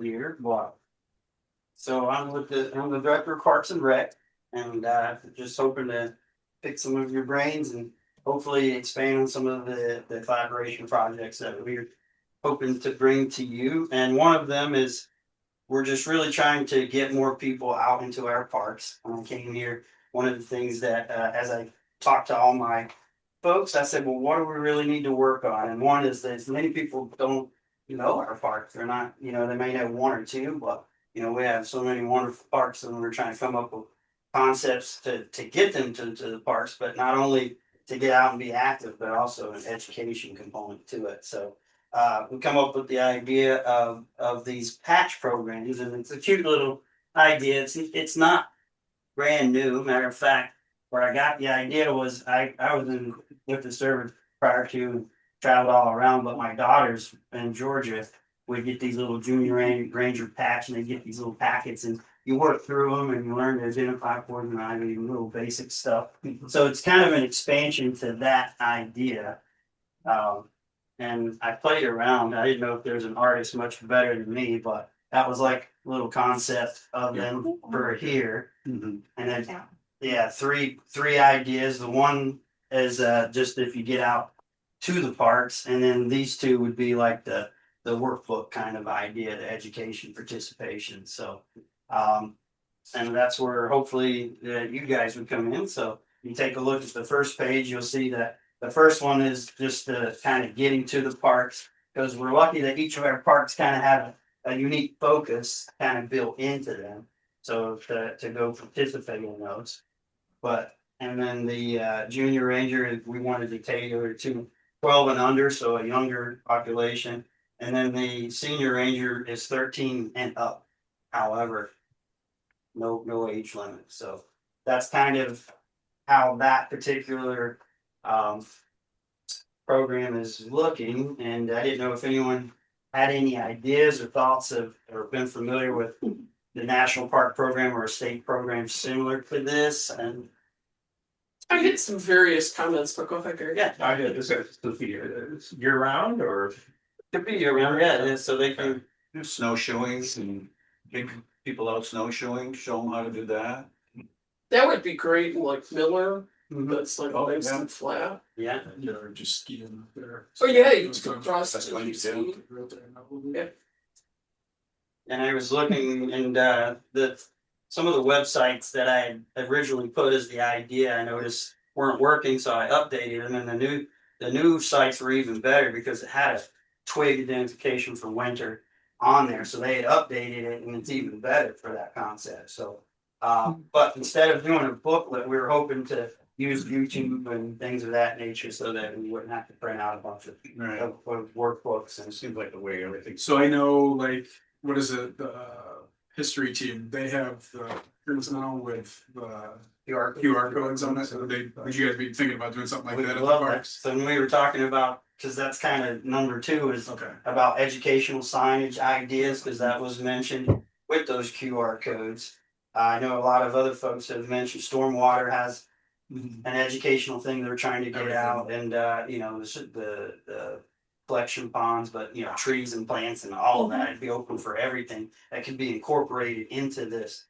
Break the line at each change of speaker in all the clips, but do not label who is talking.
here, but so I'm the director of Parks and Rec, and just hoping to pick some of your brains and hopefully expand on some of the collaboration projects that we're hoping to bring to you. And one of them is we're just really trying to get more people out into our parks. When I came here, one of the things that as I talked to all my folks, I said, well, what do we really need to work on? And one is that many people don't know our parks. They're not, they may know one or two, but we have so many wonderful parks, and we're trying to come up with concepts to get them to the parks, but not only to get out and be active, but also an education component to it. So we come up with the idea of these patch programs, and it's a cute little idea. It's not brand new. Matter of fact, where I got the idea was I was in with the service prior to and traveled all around, but my daughters in Georgia would get these little junior ranger patch, and they get these little packets, and you work through them and you learn to identify poison ivy and little basic stuff. So it's kind of an expansion to that idea. Um, and I played around. I didn't know if there's an artist much better than me, but that was like a little concept of them for here. And then yeah, three ideas. The one is just if you get out to the parks, and then these two would be like the workbook kind of idea, the education participation. So and that's where hopefully you guys would come in. So you take a look at the first page, you'll see that the first one is just kind of getting to the parks, because we're lucky that each of our parks kind of have a unique focus kind of built into them. So to go participate in those. But and then the junior ranger, we wanted to tailor to 12 and under, so a younger population. And then the senior ranger is 13 and up. However, no age limit. So that's kind of how that particular um, program is looking. And I didn't know if anyone had any ideas or thoughts of or been familiar with the national park program or a state program similar to this. And
I get some various comments, but go ahead, Gary.
yeah,
I did this year round or
could be around, yeah. So they can
Do snowshoeings and big people out snowshoeing, show them how to do that.
That would be great in like Miller.
Mhm.
That's like
Oh,
nice
yeah.
and flat.
yeah.
or just skiing there.
Oh yeah, you just go across
That's
to
what you
the
do.
Yeah.
And I was looking, and some of the websites that I had originally put as the idea, I noticed weren't working, so I updated them. And the new sites were even better because it had a twig identification for winter on there, so they had updated it, and it's even better for that concept. So, but instead of doing a booklet, we were hoping to use YouTube and things of that nature, so that we wouldn't have to print out a bunch of,
Right.
of workbooks and
It seems like the way everything.
So I know, like, what is it? The history team. They have the groups now with the QR codes on it. So would you guys be thinking about doing something like
We
that at the
love that.
parks?
So when we were talking about, because that's kind of number two is
Okay.
about educational signage ideas, because that was mentioned with those QR codes. I know a lot of other folks have mentioned stormwater has an educational thing they're trying to get
Everything.
out, and the collection ponds, but trees and plants and all of that, it'd be open for everything that could be incorporated into this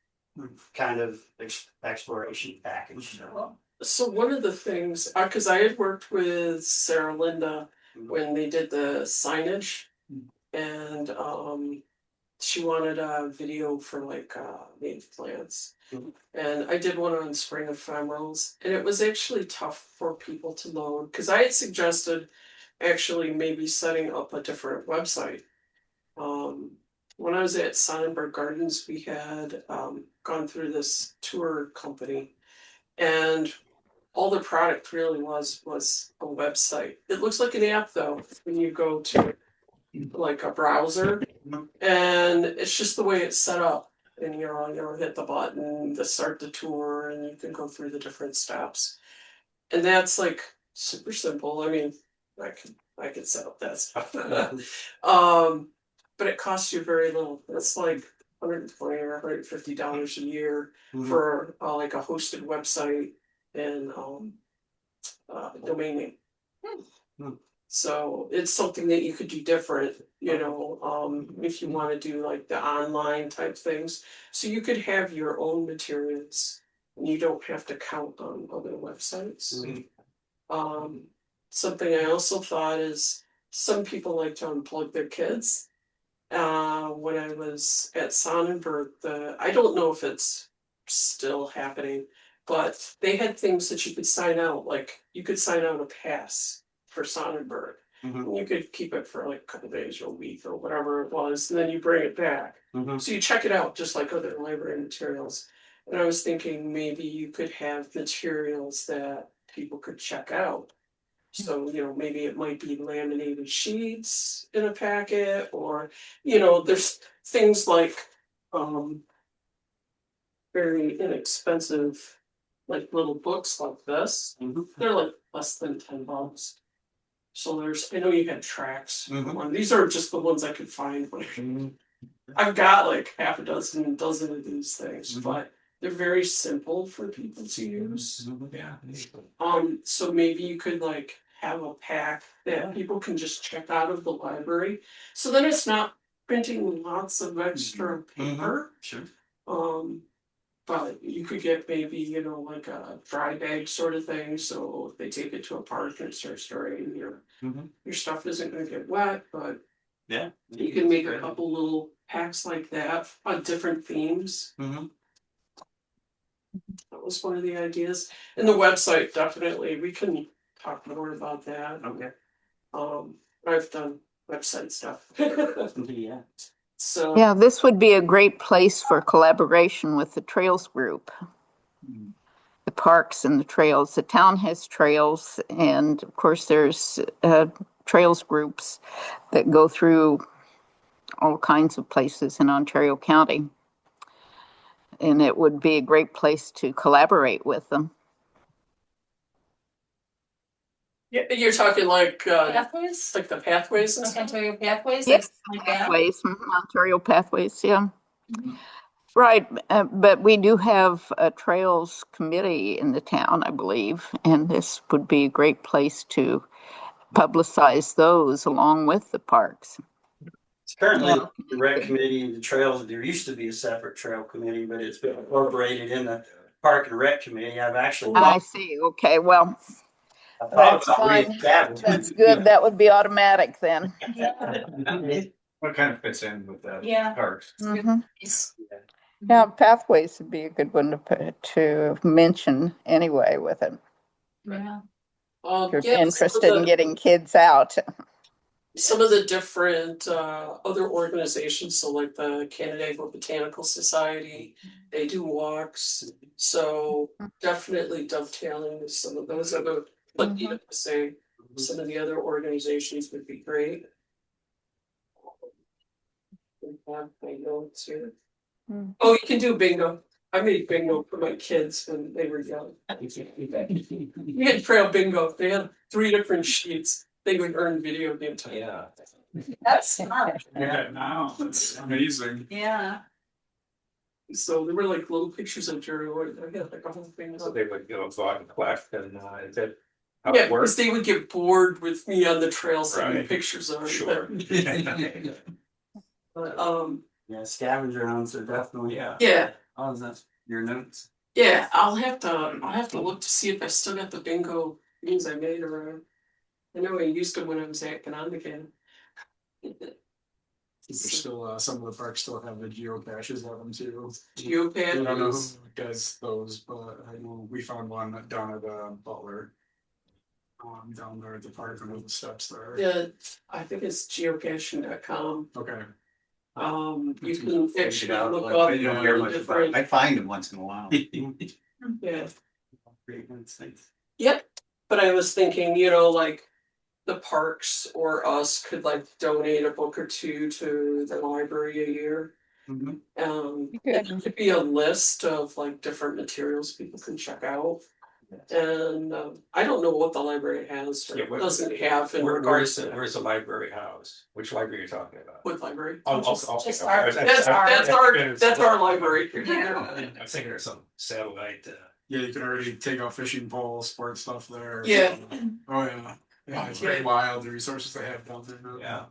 kind of exploration package.
So one of the things, because I had worked with Sarah Linda when they did the signage, and she wanted a video for like native plants. And I did one on spring ephemerals, and it was actually tough for people to load because I had suggested actually maybe setting up a different website. When I was at Sonnenberg Gardens, we had gone through this tour company, and all the product really was a website. It looks like an app though when you go to like a browser, and it's just the way it's set up. And hit the button to start the tour, and you can go through the different steps. And that's like super simple. I mean, I could set up that stuff. But it costs you very little. It's like $120 or $150 a year for like a hosted website and domain name. So it's something that you could do different, you know, if you wanna do like the online type things. So you could have your own materials, and you don't have to count on other websites. Um, something I also thought is some people like to unplug their kids. When I was at Sonnenberg, I don't know if it's still happening, but they had things that you could sign out, like you could sign out a pass for Sonnenberg.
Mhm.
And you could keep it for like a couple days or a week or whatever it was, and then you bring it back.
Mhm.
So you check it out just like other library materials. And I was thinking maybe you could have materials that people could check out. So, you know, maybe it might be laminated sheets in a packet, or, you know, there's things like, um, very inexpensive, like little books like this.
Mhm.
They're like less than $10. So I know you had tracks.
Mhm.
These are just the ones I could find. I've got like half a dozen of these things,
Mhm.
but they're very simple for people to use.
Yeah.
So maybe you could like have a pack that people can just check out of the library. So then it's not printing lots of extra paper.
Sure.
But you could get maybe, you know, like a dry bag sort of thing. So if they take it to a park and start storing,
Mhm.
your stuff isn't gonna get wet, but
Yeah.
you can make a couple little packs like that on different themes.
Mhm.
That was one of the ideas. And the website, definitely, we can talk more about that.
Okay.
I've done website stuff.
Yeah.
So,
Yeah, this would be a great place for collaboration with the trails group, the parks and the trails. The town has trails, and of course, there's trails groups that go through all kinds of places in Ontario County. And it would be a great place to collaborate with them.
yeah, you're talking like
Pathways?
the pathways and
Like
stuff.
Ontario Pathways?
Yes,
Like that?
pathways, Ontario Pathways, yeah. Right, but we do have a trails committee in the town, I believe, and this would be a great place to publicize those along with the parks.
It's currently
Yeah.
the rec committee and the trails. There used to be a separate trail committee, but it's been incorporated in the park and rec committee. I've actually
I see. Okay, well,
I thought
that's
about
fine.
reestablishing.
That's good. That would be automatic then.
What kind of fits in with that?
Yeah.
Parks.
Mhm.
It's-
Yeah, pathways would be a good one to mention anyway with it.
Yeah.
If you're
Yeah,
interested in getting kids out.
some of the different other organizations, so like the Canandaigua Botanical Society, they do walks. So definitely dovetailing with some of those other, like you say, some of the other organizations would be great. We have bingo too. Oh, you can do bingo. I made bingo for my kids when they were young. We had trail bingo. They had 3 different sheets. They would earn video game time.
Yeah.
That's smart.
Yeah, now it's amazing.
Yeah.
So there were like little pictures of Jerry Wood. I had like a whole thing.
So they would, go out and collect and, is it? How
Yeah,
it
because
works?
they would get bored with me on the trail sending
Right.
pictures of
Sure.
it. But,
Yeah, scavenger hunts are definitely.
yeah,
Oh, is that your notes?
yeah. I'll have to look to see if I still got the bingo things I made around. I know I used them when I was acting on again.
There's still some of the parks still have the geocaches of them too. I
Geopad.
don't know who does those, but I know we found one down at Butler. Down there at the park under the steps there.
Yeah, I think it's geocaching.com.
Okay.
You can actually look
Like,
up
I don't hear
the
much about it.
different.
I find them once in a while.
Yeah.
Great insights.
Yep, but I was thinking, you know, like the parks or us could like donate a book or two to the library a year.
Mhm.
It could be a list of like different materials people can check out. And I don't know what the library has or
Yeah, what-
doesn't have in
Where-
regards to
where's the library house? Which library are you talking about?
what library.
Just
just our-
That's our library.
I'm thinking there's some satellite,
Yeah, you can already take out fishing poles, sport stuff there.
Yeah.
Oh yeah. Yeah, it's pretty wild, the resources they have down there.
Yeah,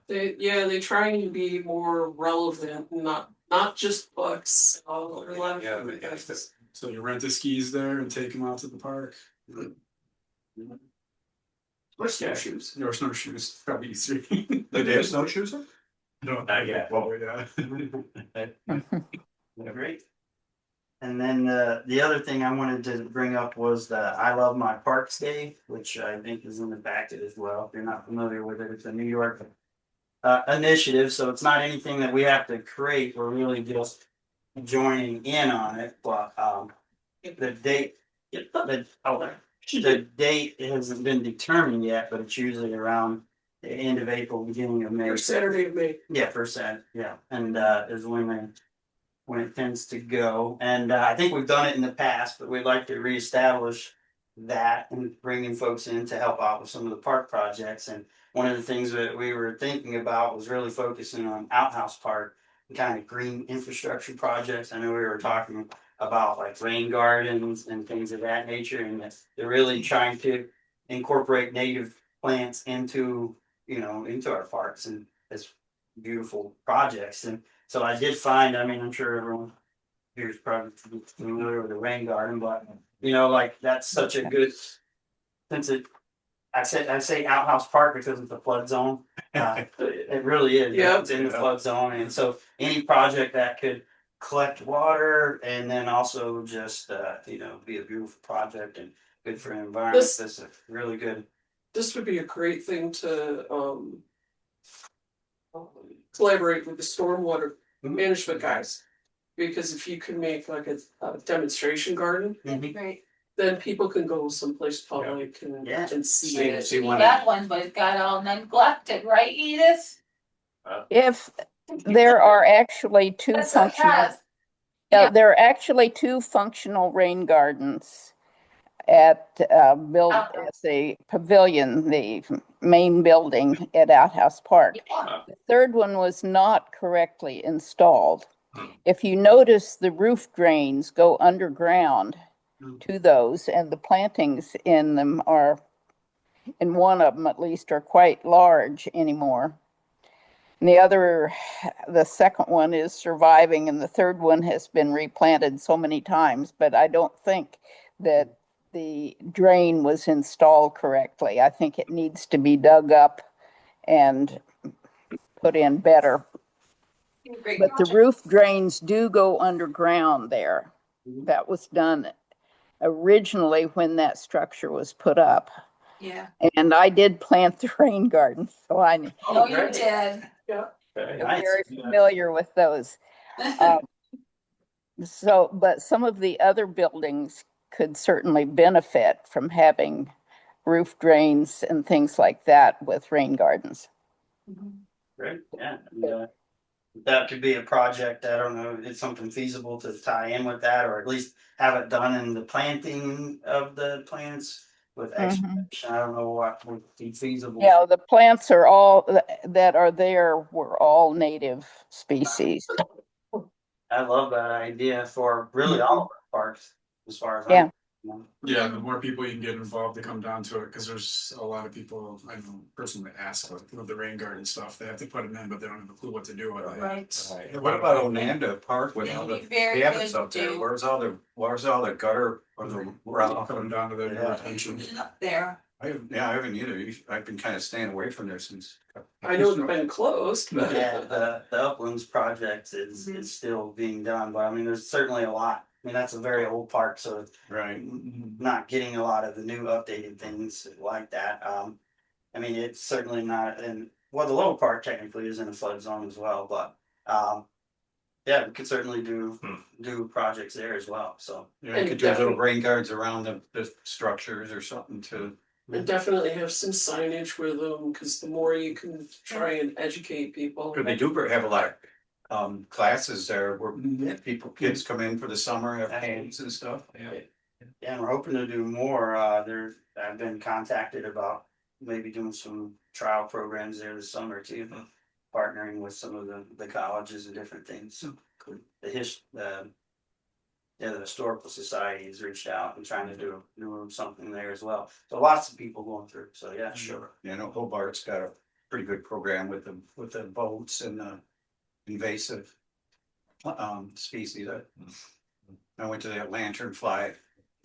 They try and be more relevant, not just books. All a lot of
Yeah,
different
yeah.
things.
So you rent the skis there and take them out to the park.
Or snowshoes.
Or snowshoes, probably easier.
Did they have snowshoes?
No,
Not yet.
Well, yeah.
Great. And then the other thing I wanted to bring up was the I Love My Parks Day, which I think is in the packet as well. If you're not familiar with it, it's a New York initiative, so it's not anything that we have to create. We're really just joining in on it. But the date, the date hasn't been determined yet, but it's usually around the end of April, beginning of May.
Or Saturday of May.
Yeah, first Saturday, yeah, and is when it tends to go. And I think we've done it in the past, but we'd like to reestablish that and bringing folks in to help out with some of the park projects. And one of the things that we were thinking about was really focusing on Outhouse Park and kind of green infrastructure projects. I know we were talking about like rain gardens and things of that nature, and that they're really trying to incorporate native plants into into our parks and as beautiful projects. And so I did find, I mean, I'm sure everyone here is probably familiar with the rain garden, but like that's such a good, since I say outhouse park because it's a flood zone. It really is.
Yep.
It's in the flood zone. And so any project that could collect water and then also just, be a beautiful project and good for the environment.
This-
This is really good.
This would be a great thing to collaborate with the stormwater management guys. Because if you can make like a demonstration garden,
Great.
then people can go someplace public
Yeah.
and see
See-
it.
see
We
one
got one, but it got all neglected, right, Edith?
If there are actually two
That's a
functional,
hat.
yeah, there are actually two functional rain gardens at at the pavilion, the main building at Outhouse Park.
Yeah.
The third one was not correctly installed. If you notice, the roof drains go underground to those, and the plantings in them are, in one of them at least, are quite large anymore. And the second one is surviving, and the third one has been replanted so many times, but I don't think that the drain was installed correctly. I think it needs to be dug up and put in better.
Great
But the
project.
roof drains do go underground there. That was done originally when that structure was put up.
Yeah.
And I did plant the rain garden, so I'm
Oh, you did.
very familiar with those. But some of the other buildings could certainly benefit from having roof drains and things like that with rain gardens.
Great, yeah. And, that could be a project, I don't know, it's something feasible to tie in with that, or at least have it done in the planting of the plants with excavation. I don't know what would be feasible.
Yeah, the plants are all that are there were all native species.
I love that idea for really all of our parks, as far as
Yeah.
Yeah, the more people you can get involved to come down to it, because there's a lot of people, I know personally ask with the rain garden stuff, they have to put them in, but they don't have a clue what to do with it.
Right.
What about Onanda Park with all
It'd
the
be very
cabins
good
up there?
to-
Where's all the gutter or the
Put them down to the
Yeah.
retention.
Up there.
I haven't either. I've been kind of staying away from there since.
I know it's been closed, but
Yeah, the Uplands project is still being done, but I mean, there's certainly a lot. I mean, that's a very old park, so
Right.
not getting a lot of the new updated things like that. I mean, it's certainly not, and well, the Little Park technically is in a flood zone as well, but yeah, we could certainly do projects there as well. So
Yeah, you could do little rain gardens around the structures or something to.
and definitely have some signage with them, because the more you can try and educate people.
But they do have a lot of classes there where kids come in for the summer, have games and stuff.
yeah, and we're hoping to do more. I've been contacted about maybe doing some trial programs there this summer too, partnering with some of the colleges and different things. So the the historical society has reached out and trying to do something there as well. So lots of people going through, so yeah, sure.
You know, Hobart's got a pretty good program with the boats and the invasive species. I went to that lanternfly.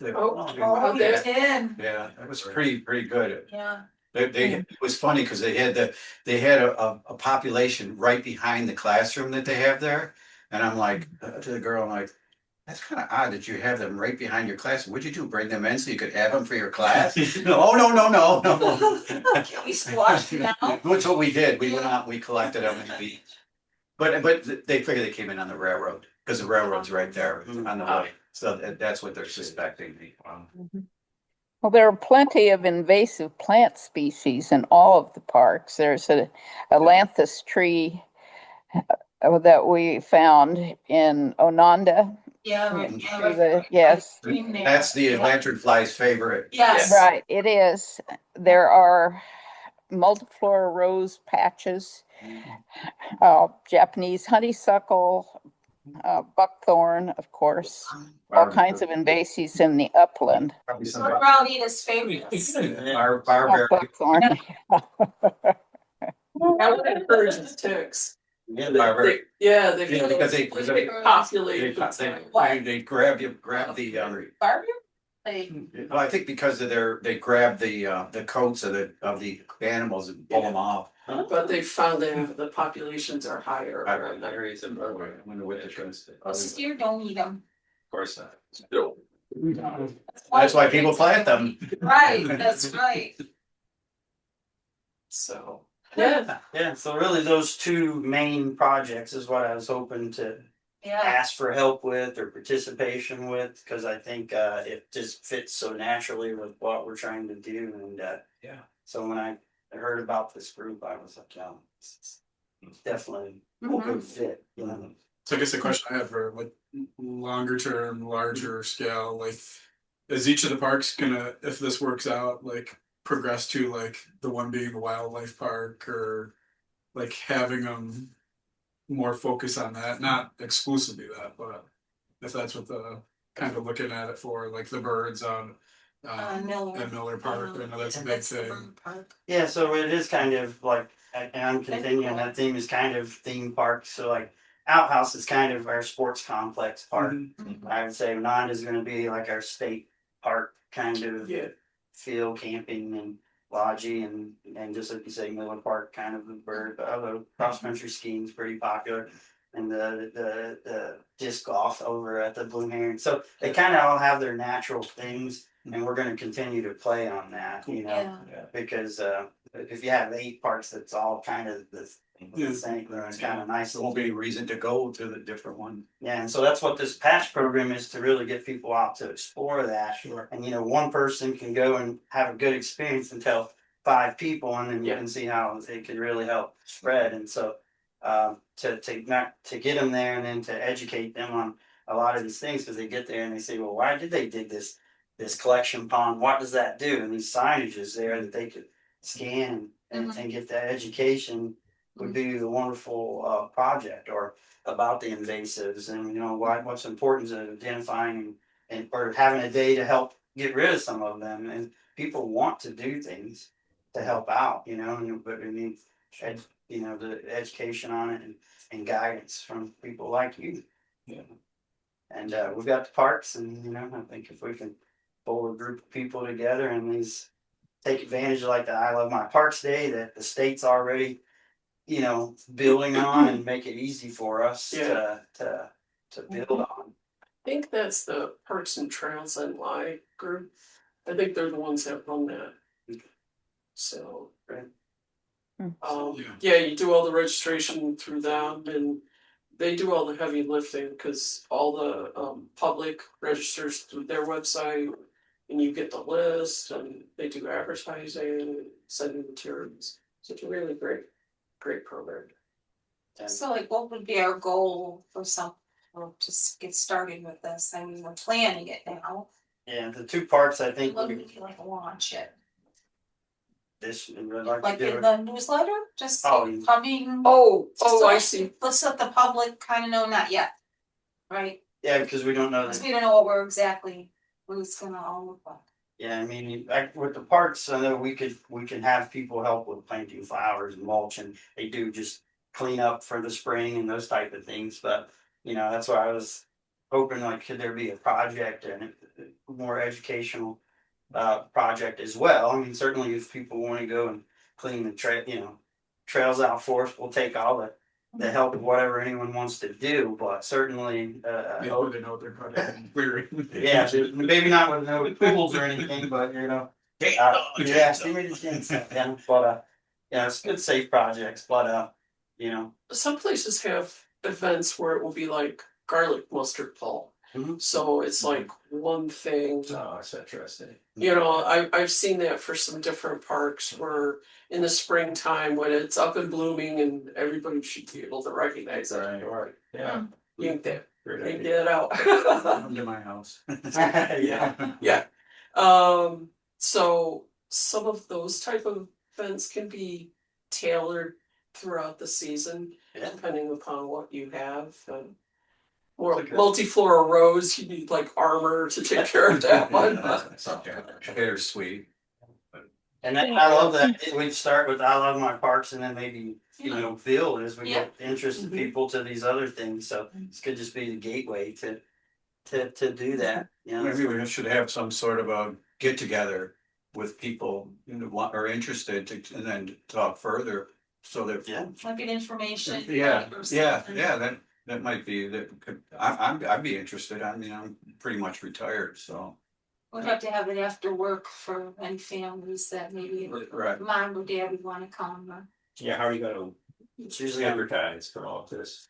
Oh,
Oh, you
yeah.
did,
Yeah, it was pretty good.
yeah.
It was funny because they had a population right behind the classroom that they have there. And I'm like, to the girl, I'm like, that's kind of odd that you have them right behind your class. What'd you do? Bring them in so you could have them for your class? No, no.
Can we squash them down?
Which what we did. We went out and we collected them and we. But they figured they came in on the railroad because the railroad's right there on the way. So that's what they're suspecting.
Well, there are plenty of invasive plant species in all of the parks. There's a Atlantis tree that we found in Ononda.
Yeah.
Yes,
That's the lanternfly's favorite.
Yes.
right, it is. There are multiflora rose patches, Japanese honeysuckle, buckthorn, of course, all kinds of invasives in the upland.
Probably
So
some
Rowdy's favorites.
barberry.
Buckthorn.
That would encourage ticks.
Yeah,
Barberry.
Yeah, they
Yeah, because they-
populate.
They grab the.
Barbie? Like,
Well, I think because of they grab the coats of the animals and pull them off.
But they found that the populations are higher. around that.
Areas of.
I wonder what they're trying to say.
steer don't eat them.
Of course not. Still.
That's why people plant them.
Right, that's right.
So, yeah,
Yeah, so really those two main projects is what I was hoping to
Yeah,
ask for help with or participation with, because I think it just fits so naturally with what we're trying to do. And
Yeah.
so when I heard about this group, I was like, yeah, it's definitely a
Mhm.
good fit, you know.
So I guess the question I have for like longer term, larger scale, like is each of the parks gonna, if this works out, like progress to like the one being the wildlife park or like having them more focus on that, not exclusively that, but if that's what the kind of looking at it for, like the birds on
Miller.
at Miller Park, I know that's a big
That's the
thing.
bird park.
Yeah, so it is kind of like, and I'm continuing that theme is kind of theme park. So like Outhouse is kind of our sports complex park. I would say Nond is gonna be like our state park kind of
yeah.
feel, camping and lodging and just like you say, Miller Park kind of the bird, although cross country skiing is pretty popular. And the disc golf over at the Blue Heron. So they kind of all have their natural things and we're gonna continue to play on that, you know.
Yeah.
Because if you have 8 parks, that's all kind of the same, it's kind of nice.
There won't be any reason to go to the different one.
Yeah, and so that's what this patch program is, to really get people out to explore that.
Sure.
And you know, one person can go and have a good experience and tell 5 people, and then you
Yeah.
can see how it can really help spread. And so to get them there and then to educate them on a lot of these things, because they get there and they say, well, why did they dig this collection pond? What does that do? And these signages there that they could scan and get that education would be a wonderful project, or about the invasives and you know what's important to identifying and or having a day to help get rid of some of them. And people want to do things to help out, you know, but we need you know the education on it and guidance from people like you.
Yeah.
And we've got the parks, and you know, I think if we can pull a group of people together and these take advantage of like the I Love My Parks Day that the state's already, you know, building on, and make it easy for us
Yeah.
to build on.
I think that's the Parks and Trails NY group. I think they're the ones that run that. So,
Right.
yeah, you do all the registration through them, and they do all the heavy lifting because all the public registers through their website, and you get the list, and they do advertising and sending materials. So it's a really great program.
And
So like, what would be our goal for to get started with this? I mean, we're planning it now.
yeah, the 2 parks I think
When would you like to launch it?
this and we'd like
Like
to do
in
it.
the newsletter, just
Oh, yeah.
coming.
Oh,
just so
I see.
Let's let the public kind of know, not yet. Right?
Yeah, because we don't know
Cause
that.
we don't know what it's gonna all look like.
Yeah, I mean, with the parks, I know we can have people help with planting flowers and mulch, and they do just clean up for the spring and those type of things, but, that's why I was hoping, like, could there be a project and more educational project as well. I mean, certainly if people wanna go and clean the trails out for us, we'll take all the help of whatever anyone wants to do, but certainly,
They know what they're cutting and clearing.
yeah, maybe not with no tools or anything, but yeah, give me the chainsaw, yeah, but it's good safe projects, but
Some places have events where it will be like garlic mustard ball.
Mhm.
So it's like one thing.
Oh, that's interesting.
I've seen that for some different parks where in the springtime when it's up and blooming and everybody should be able to recognize it.
Right, yeah.
Yank that,
Great
yank
idea.
that out.
Come to my house.
yeah.
Yeah. So some of those type of events can be tailored throughout the season,
Yeah.
depending upon what you have. More multiflora rose, you need like armor to take care of that one.
Bittersweet.
And I love that we start with I love my parks, and then maybe build as we get interested people to these other things. So this could just be the gateway to do that.
Maybe we should have some sort of a get together with people who are interested to, and then talk further so that.
Yeah.
Like an information.
Yeah,
or
yeah,
something.
yeah, that might be, that could, I'd be interested. I mean, I'm pretty much retired, so.
We'd have to have it after work for any families that maybe
Right.
mom or dad would wanna come.
Yeah, how are you gonna
It's usually
advertise for all this,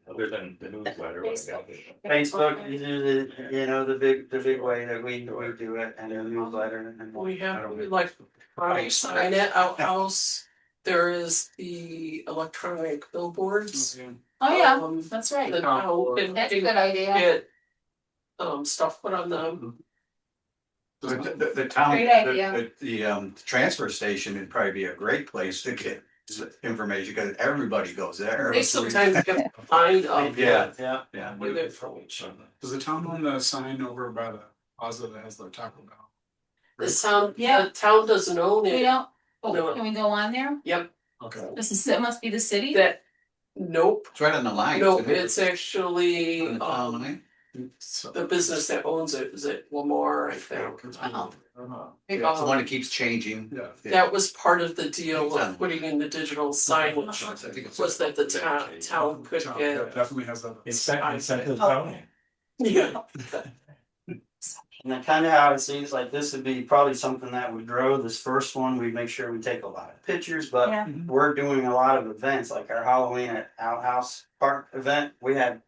other than the newsletter?
Facebook, you do the big way that we do it, and a newsletter, and
We have like I sign it outhouse. There is the electronic billboards.
Oh, yeah,
Um,
that's right.
The town can
That's a good idea.
get stuff put on them.
The town,
Great idea.
the transfer station would probably be a great place to get information, because everybody goes there.
They sometimes get behind
Yeah.
yeah.
with information.
Does the town own the sign over by the plaza that has the Taco Bell?
The town doesn't own
We
it.
don't,
No.
can we go on there?
Yep.
Okay.
It must be the city?
Nope.
It's right on the line.
Nope,
isn't it?
it's actually
On the town line?
So.
the business that owns it. Is it Lamar, I think?
Wow.
It's the one that keeps changing.
Yeah.
That was part of the deal of putting in the digital signage,
I think it's-
was that the town could
Town,
get.
yeah, definitely has that.
Incentive zoning.
Yeah.
And then kind of how it seems like this would be probably something that would grow. This first one, we make sure we take a lot of pictures, but
Yeah.
we're doing a lot of events, like our Halloween at Outhouse Park event. We had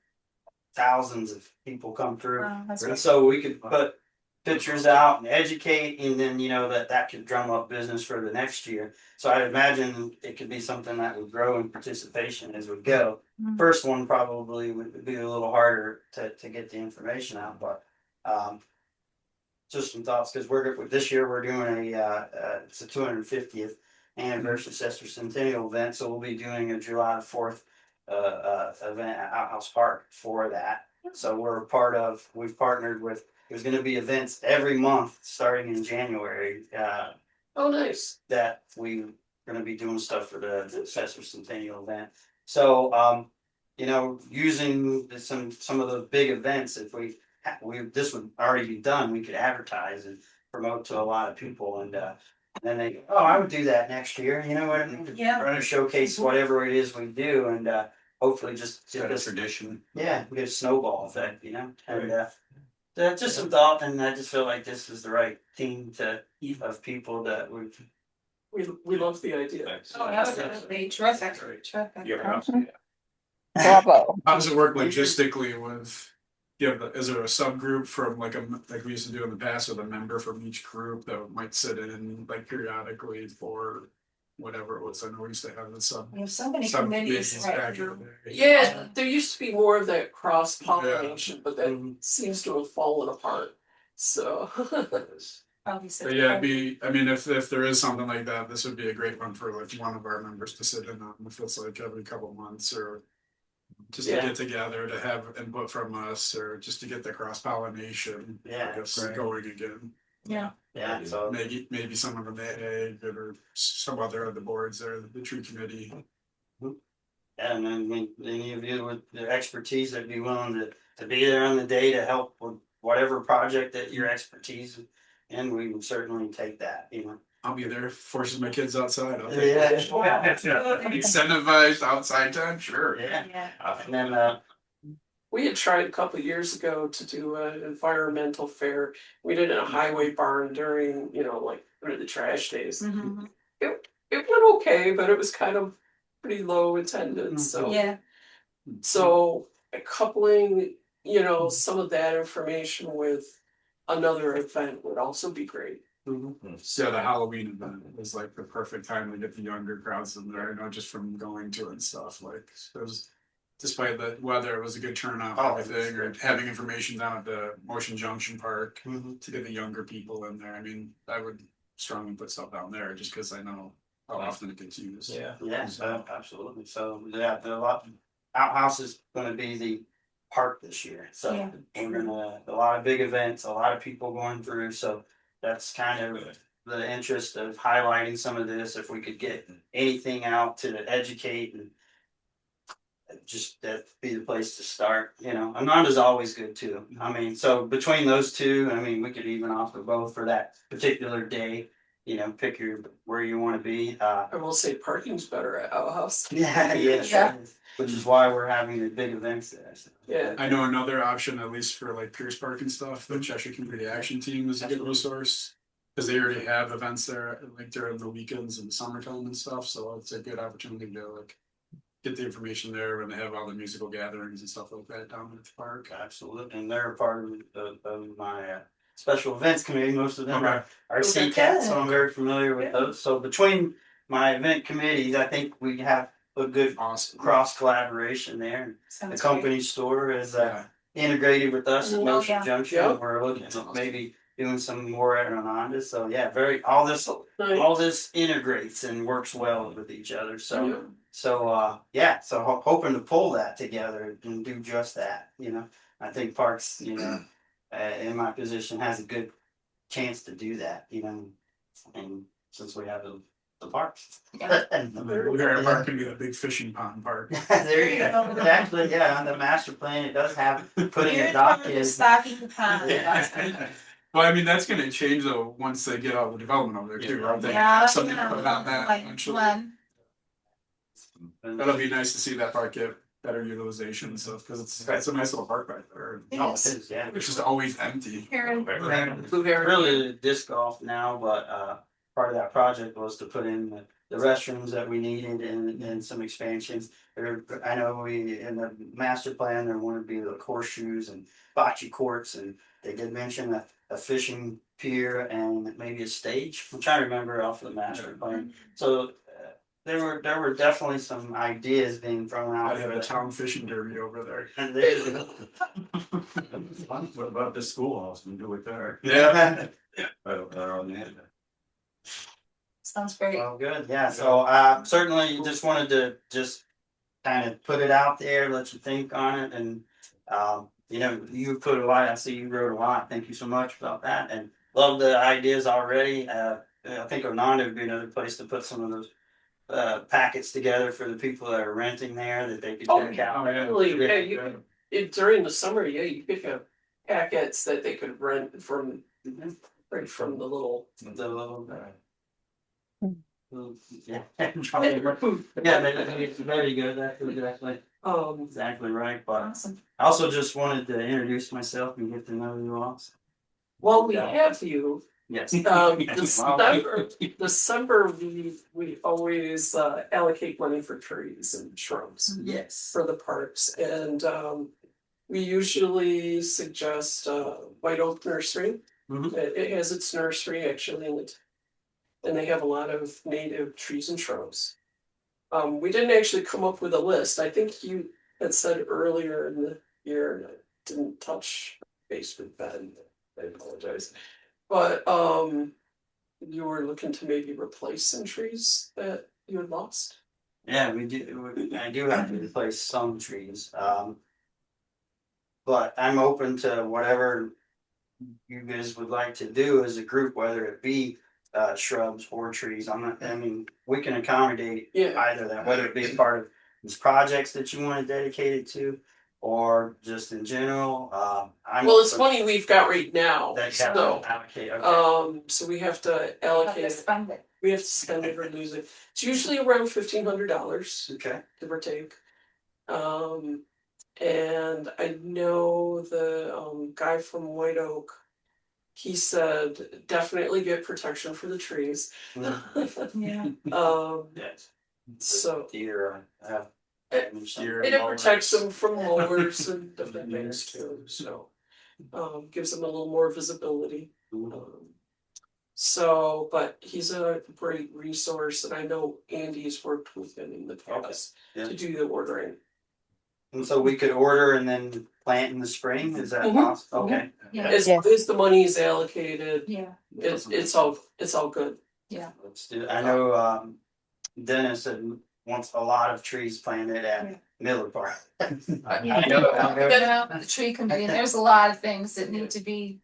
thousands of people come through.
Wow, that's
And
great.
so we could put pictures out and educate, and then that could drum up business for the next year. So I imagine it could be something that would grow in participation as we go.
Mhm.
First one probably would be a little harder to get the information out, but just some thoughts, because this year we're doing it's the 250th anniversary sesquicentennial event, so we'll be doing a July 4th event at Outhouse Park for that. So we've partnered with, there's gonna be events every month starting in January,
Oh, nice.
that we're gonna be doing stuff for the sesquicentennial event. So, using some of the big events, if this would already be done, we could advertise and promote to a lot of people, and then they go, oh, I would do that next year, you know what I mean?
Yeah.
We're gonna showcase whatever it is we do, and hopefully just
It's got a tradition.
get a snowball effect, and just some thought, and I just feel like this is the right team of people that would.
We love the idea.
Thanks.
Oh, absolutely, terrific, terrific.
Your house,
Bravo.
How does it work logistically with, is there a subgroup from like we used to do in the past with a member from each group that might sit in like periodically for whatever it was? I know we used to have the
We have so many committees,
subcommittees
right?
back in the day.
Yeah, there used to be more of that cross pollination, but that seems to have fallen apart. So.
Probably so.
But yeah, I mean, if there is something like that, this would be a great one for like one of our members to sit in on, if it's like every couple months or just to
Yeah.
get together, to have input from us, or just to get the cross pollination.
Yeah,
I guess
right.
going again.
Yeah.
Yeah, so,
Maybe someone from the ag or some other of the boards there, the tree committee.
and then, I mean, any of you with the expertise that'd be willing to be there on the day to help with whatever project that your expertise in, we would certainly take that, you know.
I'll be there, forces my kids outside. I'll take
Yeah.
Incentivized outside time, sure.
Yeah,
Yeah.
and then,
We had tried a couple of years ago to do an environmental fair. We did it in a highway barn during, like during the trash days.
Mhm.
It went okay, but it was kind of pretty low attendance. So
Yeah.
so coupling, some of that information with another event would also be great.
So the Halloween event was like the perfect time to get the younger crowds in there, just from going to it and stuff. Like it was, despite the weather, it was a good turnout and
Oh,
everything, or having information down at the Motion Junction Park
Mhm.
to get the younger people in there. I mean, I would strongly put stuff down there just because I know how often it gets used.
Yeah.
Yeah, so absolutely. So yeah, outhouse is gonna be the park this year. So
Yeah.
we're gonna a lot of big events, a lot of people going through. So that's kind of the interest of highlighting some of this. If we could get anything out to educate and just that be the place to start. Amanda's always good too. I mean, so between those two, I mean, we could even offer both for that particular day. Pick where you want to be.
I will say parking's better at Owl House.
Yeah,
Yeah.
which is why we're having the big events there. So.
Yeah.
I know another option, at least for like Pierce Park and stuff, the Cheshire Community Action Team is a good
Absolutely.
resource. Because they already have events there, like during the weekends and summertime and stuff, so it's a good opportunity to like get the information there when they have all the musical gatherings and stuff like that down at the park.
Absolutely, and they're a part of my special events committee. Most of them
Okay.
are
Okay.
CCAT, so I'm very familiar with those. So between my event committees, I think we have a good
Awesome.
cross collaboration there. The
Sounds
company store is
Yeah.
integrated with us at
Oh,
Motion
yeah.
Junction.
Yep.
We're looking
That's
at
awesome.
maybe doing some more at Ronanda. So yeah,
Nice.
all this integrates and works well with each other. So.
Yeah.
So hoping to pull that together and do just that. I think Parks, in my position has a good chance to do that. And since we have the parks,
Yeah.
We're gonna park and get a big fishing pond park.
there you go. Actually, on the master plan, it does have putting
You're
a dock
the
in.
stocking pond.
Well, I mean, that's gonna change though, once they get all the development over there too, right? They
Yeah.
have something to put on that
Like
eventually.
one.
That'll be nice to see that park get better utilization and stuff, because it's a nice little park right there.
Oh, it is, yeah.
It's just always empty.
Karen.
Blue Heron.
Really disc golf now, but part of that project was to put in the restrooms that we needed and some expansions. I know in the master plan there wanted to be the horseshoes and bocce courts, and they did mention a fishing pier and maybe a stage. I'm trying to remember off the master plan. So there were definitely some ideas being thrown out.
I have a town fishing derby over there.
And they,
What about the schoolhouse and do it there?
Yeah.
Sounds great.
Well, good, yeah, so certainly just wanted to just kind of put it out there, let you think on it, and you put a lot, I see you wrote a lot, thank you so much about that, and love the ideas already. I think Onondaga would be another place to put some of those packets together for the people that are renting there that they could check out.
Really? Yeah, you could, during the summer, you could have packets that they could rent from right from the little.
The little, yeah.
Food.
Yeah, it's very good, that's exactly right, but
Awesome.
I also just wanted to introduce myself and get to know you all.
Well, we have you.
Yes.
December, we always allocate money for trees and shrubs
Yes.
for the parks, and we usually suggest White Oak Nursery.
Mhm.
It has its nursery actually, and they have a lot of native trees and shrubs. We didn't actually come up with a list. I think you had said earlier in the year, and I didn't touch base with Ben. I apologize. But you were looking to maybe replace some trees that you had lost.
Yeah, I do have to replace some trees, but I'm open to whatever you guys would like to do as a group, whether it be shrubs or trees. I mean, we can accommodate
Yeah.
either that, whether it be a part of these projects that you want to dedicate it to, or just in general. I'm
Well, it's
open-
money we've got right now,
that you have
so,
to allocate. Okay.
so we have to
Have to
allocate it.
spend it.
We have to spend it or lose it. It's usually around $1,500,
Okay.
give or take. And I know the guy from White Oak, he said definitely get protection for the trees.
Yeah.
Yes.
So
Deer have.
Deer.
and it protects them from mowers and different things too, so gives them a little more visibility. So, but he's a great resource, and I know Andy's worked with him in the past
Yeah.
to do the ordering.
And so we could order and then plant in the spring, is that
Mhm,
possible?
mhm.
Okay.
Yeah.
As
Yes.
as the money is allocated,
Yeah,
it's all good.
Let's do it. I know, Dennis wants a lot of trees planted at Miller Park. I know,
the tree committee, and there's a lot of things that need to be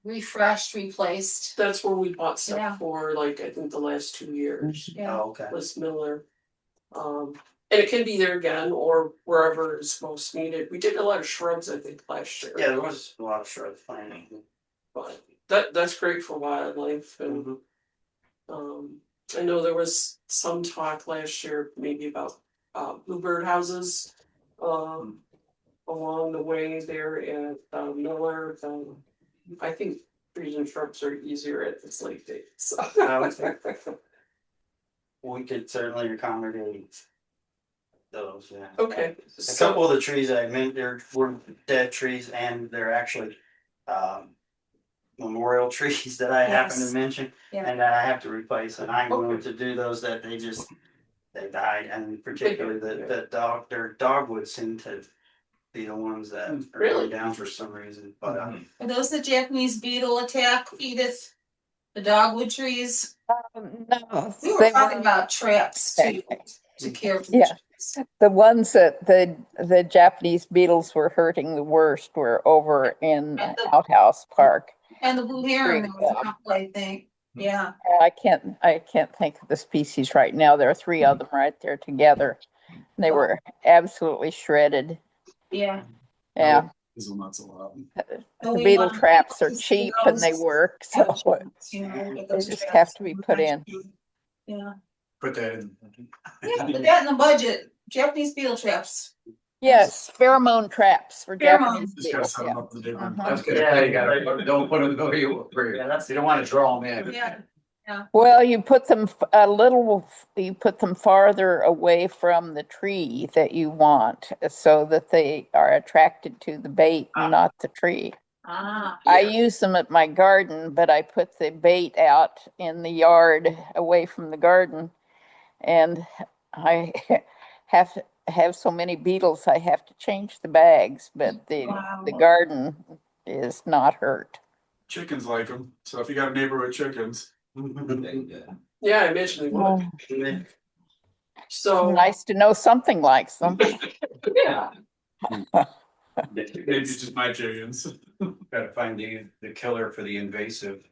refreshed, replaced.
That's where we bought
Yeah.
stuff for, like, I think the last 2 years,
Yeah,
Oh, okay.
was Miller. And it can be there again, or wherever is most needed. We did a lot of shrubs, I think, last year.
Yeah, there was a lot of shrubs planting.
But that's great for wildlife, and I know there was some talk last year, maybe about bluebird houses along the way there at Miller. I think trees and shrubs are easier at this late date, so.
We could certainly accommodate those, yeah.
Okay,
A
so
couple of the trees I meant, were dead trees and they're actually, memorial trees that I happen to
Yes.
mention.
Yeah.
And that I have to replace, and I'm going
Okay.
to do those that they died, and particularly their dogwoods seem to be the ones that are
Really?
going down for some reason, but,
are those the Japanese beetle attack, Edith? The dogwood trees?
No,
We were
they
talking
were
about traps too, to care for the
Yeah.
trees.
the ones that the Japanese beetles were hurting the worst were over in
At the-
Outhouse Park.
And the blue heron, there was a
Yeah.
couple, I think, yeah.
I can't think of the species right now. There are 3 of them right there together. They were absolutely shredded.
Yeah.
Yeah,
Hazelnuts a lot.
the beetle traps are cheap and they work, so they just have to be put in.
Yeah,
Put that in.
yeah, put that in the budget, Japanese beetle traps.
Yes, pheromone traps for
Pheromone.
Japanese
Just gotta
beetles.
set
Yeah.
them up in the neighborhood.
Uh-huh.
I was gonna say, you gotta, don't put them where you don't wanna draw them in.
Yeah,
Well, you put them you put them farther away from the tree that you want so that they are attracted to the bait and not the tree. I use them at my garden, but I put the bait out in the yard away from the garden. And I have so many beetles, I have to change the bags, but the
Wow.
garden is not hurt.
Chickens like them, so if you got a neighbor with chickens.
yeah, I imagine they would.
Well,
So
nice to know something likes them.
yeah,
Maybe it's just my chickens.
Gotta find the killer for the invasive.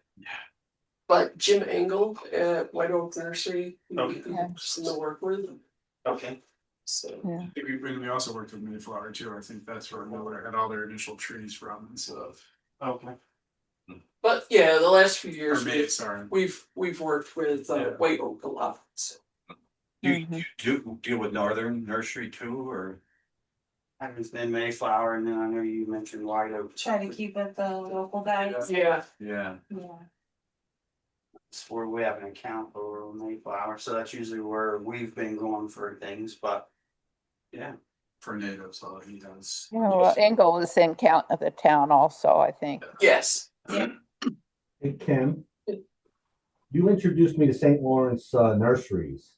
but Jim Engel at White Oak Nursery,
Okay.
some to work with.
okay.
So
I think we also worked with Mayflower too. I think that's where Miller had all their initial trees from and stuff.
Okay.
but yeah, the last few
Or
years
May, sorry.
we've worked with
Yeah.
White Oak a lot. So.
Do you deal with Northern Nursery too, or?
I was in Mayflower, and then I know you mentioned White Oak.
try to keep it the local guys.
Yeah,
Yeah.
Yeah.
It's where we have an account over Mayflower, so that's usually where we've been going for things, but yeah.
For natives, all he does.
Yeah, well, Engel is in the town also, I think.
yes.
Hey, Kim, you introduced me to St. Lawrence Nurseries.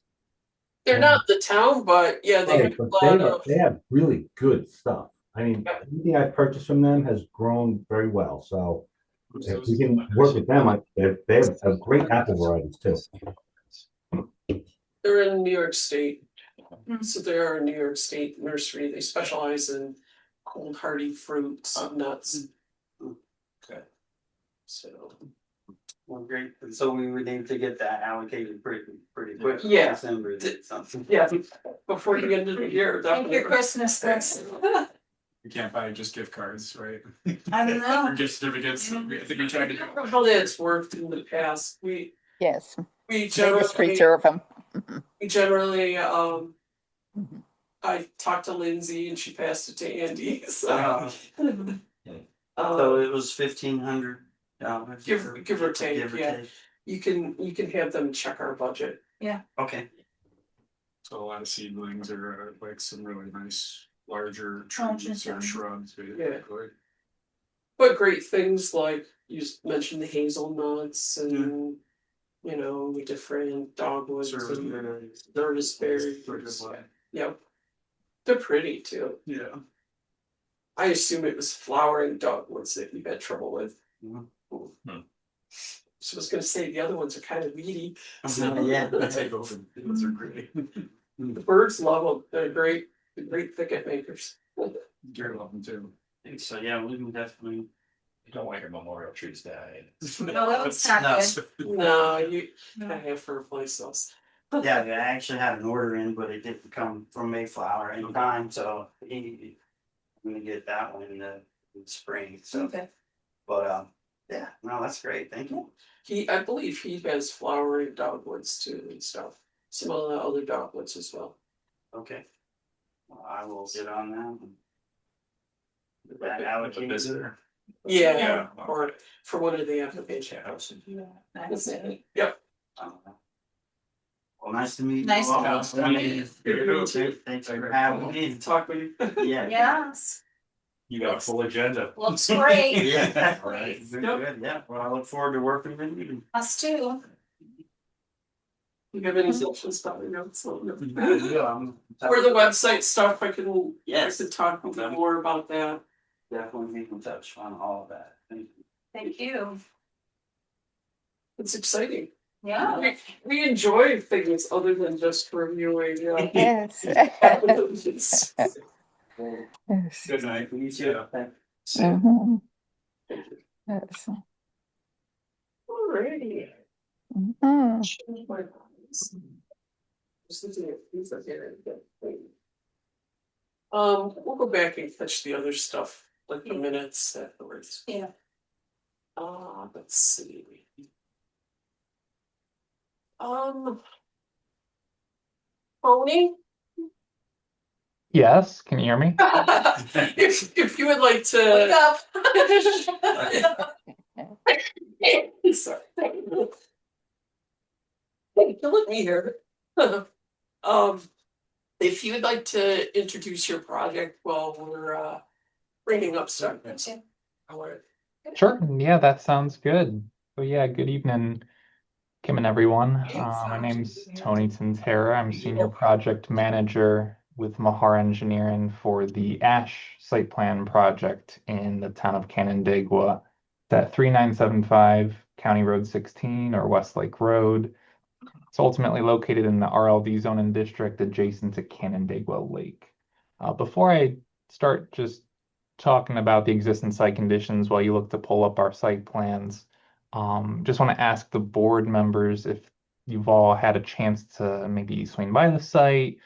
They're not the town, but yeah, they
Right,
have a
but
lot of.
they have really good stuff. I mean, everything I've purchased from them has grown very well, so if we can work with them, they have a great apple varieties too.
They're in New York State. So they are a New York State nursery. They specialize in cold hardy fruits and nuts.
Okay.
So,
Well, great. And so we would need to get that allocated pretty quick.
Yeah.
December, something.
yeah, before the end of the year,
Make
definitely.
your Christmas list.
You can't buy just gift cards, right?
I don't know.
Or gift certificates. I think we tried to do.
How that's worked in the past. We
Yes,
we
they just
generally
reserve them.
we generally
Mhm.
I talked to Lindsay and she passed it to Andy. So,
So
um,
it was $1,500.
Give or take, yeah. you can have them check our budget.
Okay.
So a lot of seedlings or like some really nice larger
Larger
trees or
things.
shrubs, basically.
But great things like you mentioned the hazelnuts and different dogwoods and service berries. Yep. They're pretty too.
Yeah.
I assume it was flowering dogwoods that you had trouble with.
Mhm.
So I was gonna say the other ones are kind of weedy.
Yeah.
They take over. Those are great.
The birds love them. They're great thicket makers.
Deer love them too.
So yeah, we can definitely.
You don't want your memorial trees dying.
No, that's not good.
No, you I have to replace those.
Yeah, I actually had an order in, but it didn't come from Mayflower in time, so I'm gonna get that one in the spring. So,
Okay.
but yeah, no, that's great. Thank you.
I believe he has flowering dogwoods too and stuff. Some of the other dogwoods as well.
Okay. Well, I will get on that. Get that
A
allocated.
visitor.
Yeah,
Yeah.
or for one of the applications.
Nice.
Yep.
Well, nice to meet you.
Nice to
all.
meet you.
Thanks for having me.
Talk with you.
Yeah.
Yes,
You got a full agenda.
looks great.
Yeah.
All right.
Very good. Yeah. Well, I look forward to working with you.
Us too.
You have any suggestions about your notes?
Yeah,
Or the website stuff, I can talk a bit more about that.
Definitely be in touch on all of that. Thank you.
Thank you.
It's exciting.
Yeah.
We enjoy things other than just reviewing.
Yes.
Applications.
Yes.
Good night.
You too. Thanks.
Mhm. Yes.
Alrighty.
Mhm.
We'll go back and catch the other stuff, like the minutes afterwards.
Yeah.
Let's see. Tony?
Yes, can you hear me?
If you would like
Wake
to.
up.
Sorry. Hey, don't let me hear. If you would like to introduce your project while we're bringing up stuff.
Sure. Yeah, that sounds good. So yeah, good evening, Kim and everyone. My name's Tony Tintera. I'm Senior Project Manager with Mahar Engineering for the ASH site plan project in the town of Canandaigua. That 3975 County Road 16 or Westlake Road. It's ultimately located in the RLD zone and district adjacent to Canandaigua Lake. Before I start just talking about the existing site conditions while you look to pull up our site plans, just want to ask the board members if you've all had a chance to maybe swing by the site,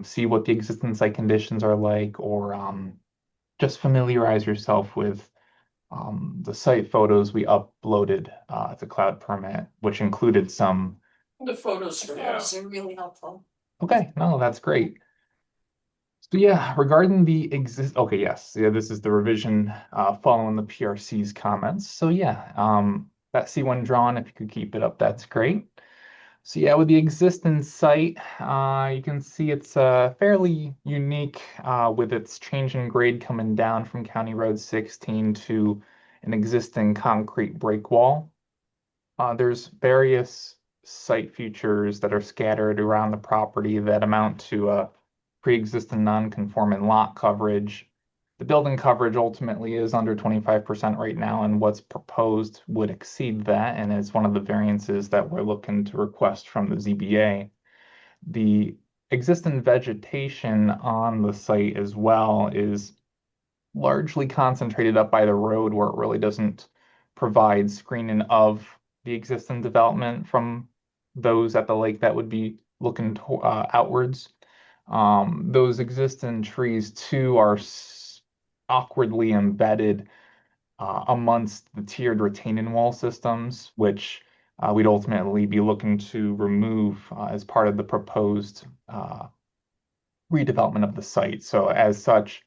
see what the existing site conditions are like, or just familiarize yourself with the site photos we uploaded to Cloud Permit, which included some.
The photos for that.
Those are really helpful.
Okay, no, that's great. So yeah, regarding the okay, yes, yeah, this is the revision following the PRC's comments. So yeah, that C1 drawn, if you could keep it up, that's great. So yeah, with the existing site, you can see it's fairly unique with its change in grade coming down from County Road 16 to an existing concrete break wall. There's various site features that are scattered around the property that amount to a pre-existing non-conforming lot coverage. The building coverage ultimately is under 25% right now, and what's proposed would exceed that, and is one of the variances that we're looking to request from the ZBA. The existing vegetation on the site as well is largely concentrated up by the road where it really doesn't provide screening of the existing development from those at the lake that would be looking outwards. Those existing trees too are awkwardly embedded amongst the tiered retaining wall systems, which we'd ultimately be looking to remove as part of the proposed redevelopment of the site. So as such,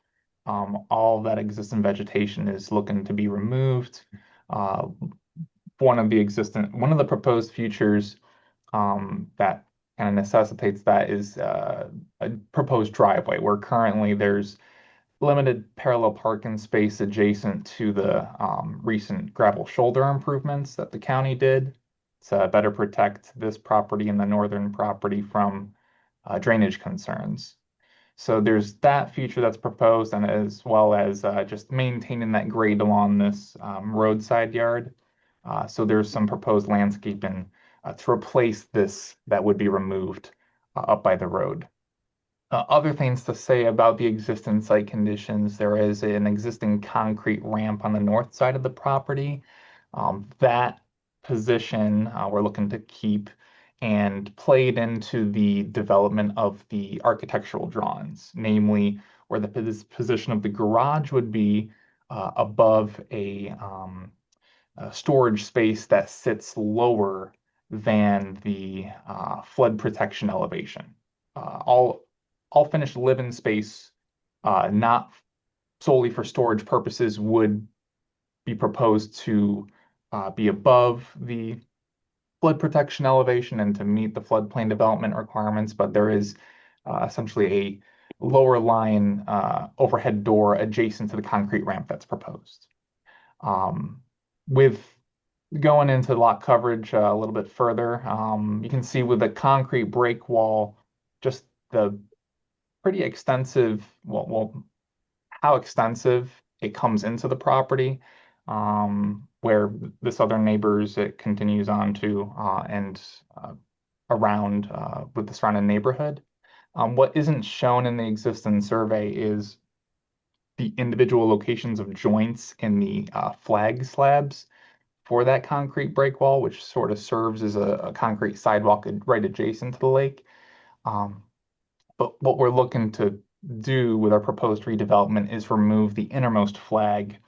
all that existing vegetation is looking to be removed. One of the proposed features that kind of necessitates that is a proposed driveway where currently there's limited parallel parking space adjacent to the recent gravel shoulder improvements that the county did to better protect this property and the northern property from drainage concerns. So there's that feature that's proposed, and as well as just maintaining that grade along this roadside yard. So there's some proposed landscaping to replace this that would be removed up by the road. Other things to say about the existing site conditions, there is an existing concrete ramp on the north side of the property. That position we're looking to keep and played into the development of the architectural drawings, namely where the position of the garage would be above a storage space that sits lower than the flood protection elevation. All finished living space, not solely for storage purposes, would be proposed to be above the flood protection elevation and to meet the floodplain development requirements, but there is essentially a lower line overhead door adjacent to the concrete ramp that's proposed. With going into lot coverage a little bit further, you can see with the concrete break wall, just the pretty extensive, how extensive it comes into the property, where this other neighbors it continues on to and around with the surrounding neighborhood. What isn't shown in the existing survey is the individual locations of joints in the flag slabs for that concrete break wall, which sort of serves as a concrete sidewalk right adjacent to the lake. But what we're looking to do with our proposed redevelopment is remove the innermost flag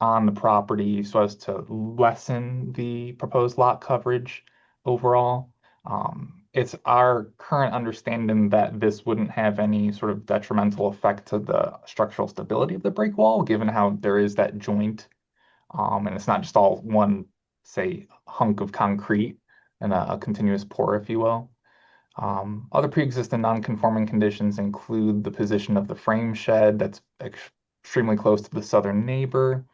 on the property so as to lessen the proposed lot coverage overall. It's our current understanding that this wouldn't have any sort of detrimental effect to the structural stability of the break wall, given how there is that joint, and it's not just all one, say, hunk of concrete and a continuous pour, if you will. Other pre-existing non-conforming conditions include the position of the frame shed that's extremely close to the southern neighbor.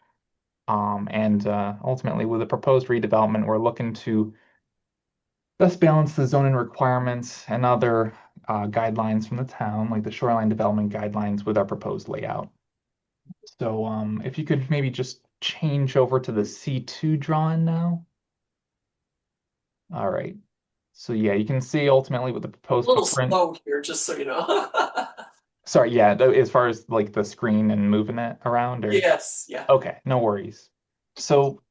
And ultimately, with the proposed redevelopment, we're looking to best balance the zoning requirements and other guidelines from the town, like the shoreline development guidelines, with our proposed layout. So if you could maybe just change over to the C2 drawing now. All right. So yeah, you can see ultimately with the
A
proposed
little
footprint.
slow here, just so you know.
Sorry, yeah, as far as like the screen and moving it around, or
Yes, yeah.
okay, no worries. So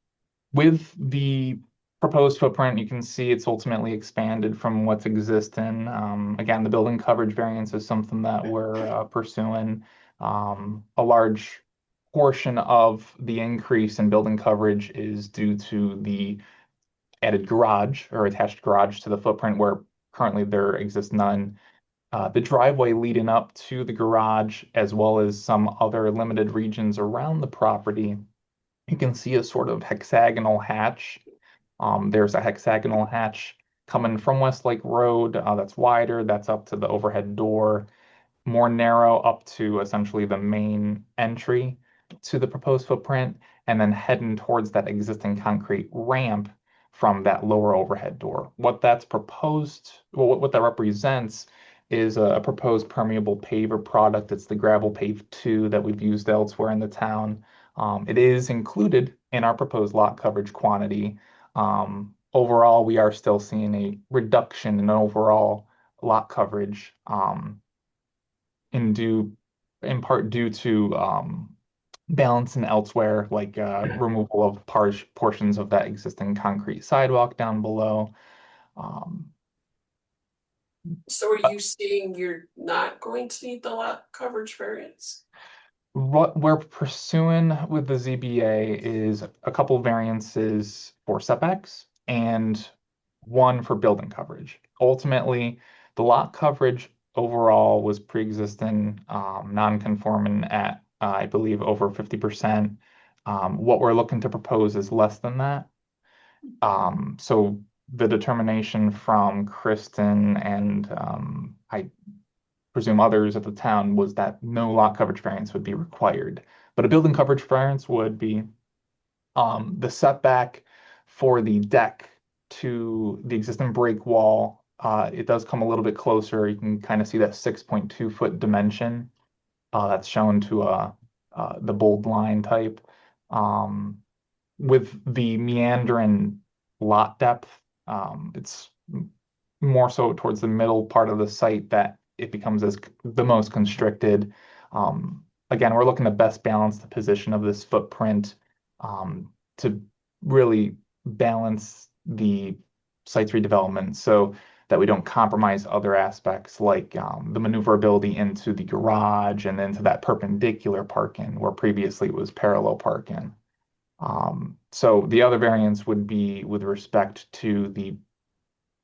with the proposed footprint, you can see it's ultimately expanded from what's existing. Again, the building coverage variance is something that we're pursuing. A large portion of the increase in building coverage is due to the added garage or attached garage to the footprint where currently there exists none. The driveway leading up to the garage, as well as some other limited regions around the property, you can see a sort of hexagonal hatch. There's a hexagonal hatch coming from Westlake Road that's wider, that's up to the overhead door, more narrow up to essentially the main entry to the proposed footprint, and then heading towards that existing concrete ramp from that lower overhead door. What that's proposed, well, what that represents is a proposed permeable paver product. It's the gravel pave 2 that we've used elsewhere in the town. It is included in our proposed lot coverage quantity. Overall, we are still seeing a reduction in overall lot coverage, in part due to balance and elsewhere, like removal of portions of that existing concrete sidewalk down below. Um,
So are you saying you're not going to need the lot coverage variance?
What we're pursuing with the ZBA is a couple variances for setbacks and one for building coverage. Ultimately, the lot coverage overall was pre-existing, non-conforming at, I believe, over 50%. What we're looking to propose is less than that. So the determination from Kristen and I presume others at the town was that no lot coverage variance would be required. But a building coverage variance would be the setback for the deck to the existing break wall. It does come a little bit closer. You can kind of see that 6.2 foot dimension that's shown to the bold line type. With the meandering lot depth, it's more so towards the middle part of the site that it becomes the most constricted. Again, we're looking to best balance the position of this footprint to really balance the site's redevelopment so that we don't compromise other aspects like the maneuverability into the garage and into that perpendicular parking where previously it was parallel parking. So the other variance would be with respect to the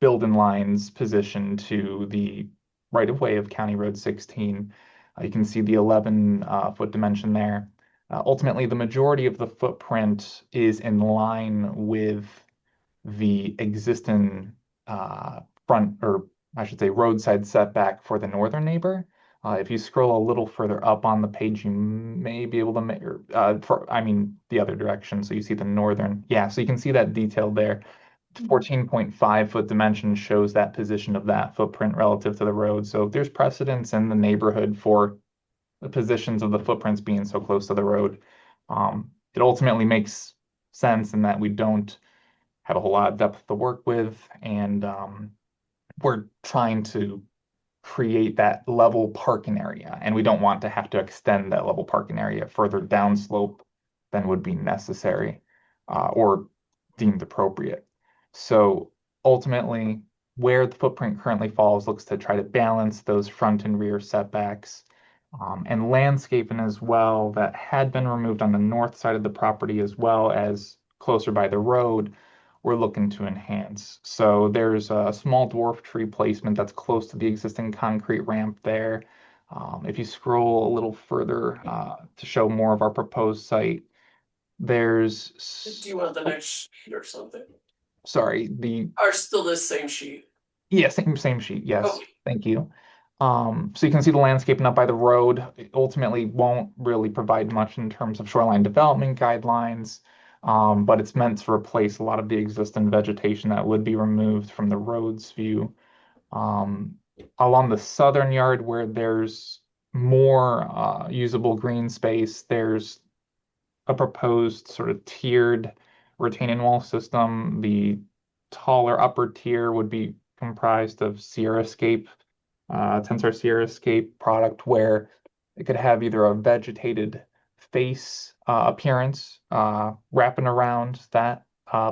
building lines position to the right of way of County Road 16. You can see the 11 foot dimension there. Ultimately, the majority of the footprint is in line with the existing front, or I should say roadside setback for the northern neighbor. If you scroll a little further up on the page, you may be able to, the other direction. So you see the northern, yeah, so you can see that detail there. 14.5 foot dimension shows that position of that footprint relative to the road. So there's precedence in the neighborhood for the positions of the footprints being so close to the road. It ultimately makes sense in that we don't have a whole lot of depth to work with, and we're trying to create that level parking area, and we don't want to have to extend that level parking area further downslope than would be necessary or deemed appropriate. So ultimately, where the footprint currently falls looks to try to balance those front and rear setbacks, and landscaping as well that had been removed on the north side of the property as well as closer by the road, we're looking to enhance. So there's a small dwarf tree placement that's close to the existing concrete ramp there. If you scroll a little further to show more of our proposed site, there's,
Do you want the next sheet or something?
sorry,
Or still this same sheet?
yeah, same sheet, yes,
Okay.
thank you. So you can see the landscaping up by the road. It ultimately won't really provide much in terms of shoreline development guidelines, but it's meant to replace a lot of the existing vegetation that would be removed from the road's view. Along the southern yard where there's more usable green space, there's a proposed sort of tiered retaining wall system. The taller upper tier would be comprised of Sierrascape, Tensar Sierrascape product, where it could have either a vegetated face appearance wrapping around that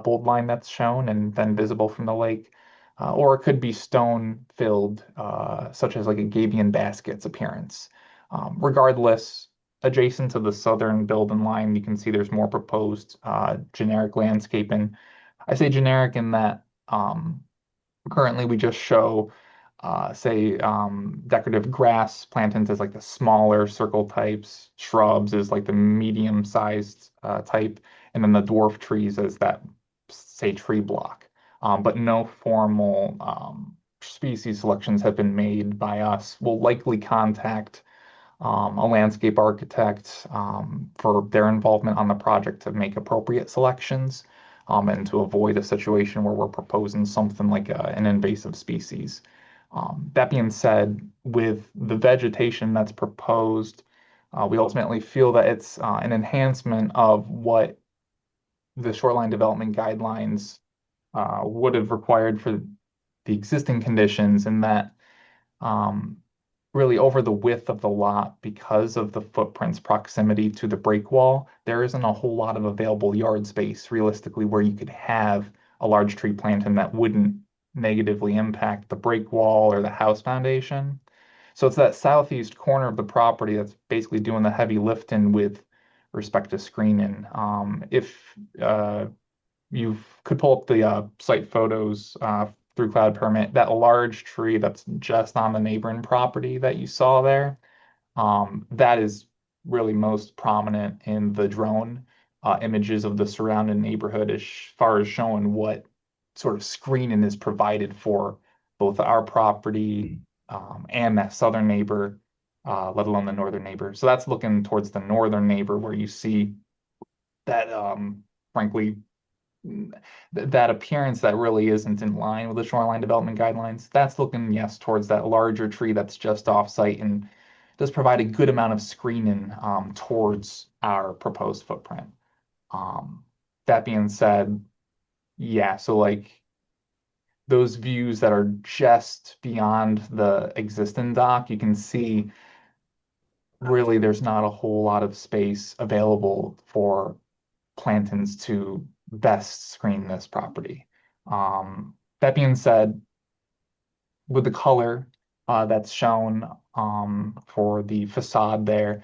bold line that's shown and then visible from the lake, or it could be stone filled, such as like a Gabion baskets appearance. Regardless, adjacent to the southern building line, you can see there's more proposed generic landscaping. I say generic in that currently we just show decorative grass plantings as like the smaller circle types, shrubs is like the medium sized type, and then the dwarf trees as that, say, tree block. But no formal species selections have been made by us. We'll likely contact a landscape architect for their involvement on the project to make appropriate selections and to avoid a situation where we're proposing something like an invasive species. That being said, with the vegetation that's proposed, we ultimately feel that it's an enhancement of what the shoreline development guidelines would have required for the existing conditions, in that really over the width of the lot because of the footprint's proximity to the break wall. There isn't a whole lot of available yard space realistically where you could have a large tree planting that wouldn't negatively impact the break wall or the house foundation. So it's that southeast corner of the property that's basically doing the heavy lifting with respect to screening. If you could pull up the site photos through Cloud Permit, that large tree that's just on the neighboring property that you saw there, that is really most prominent in the drone images of the surrounding neighborhood as far as showing what sort of screening is provided for both our property and that southern neighbor, let alone the northern neighbor. So that's looking towards the northern neighbor where you see that, frankly, that appearance that really isn't in line with the shoreline development guidelines. That's looking, yes, towards that larger tree that's just off-site and does provide a good amount of screening towards our proposed footprint. That being said, yeah, so like those views that are just beyond the existing dock, you can see really there's not a whole lot of space available for plantings to best screen this property. That being said, with the color that's shown for the facade there,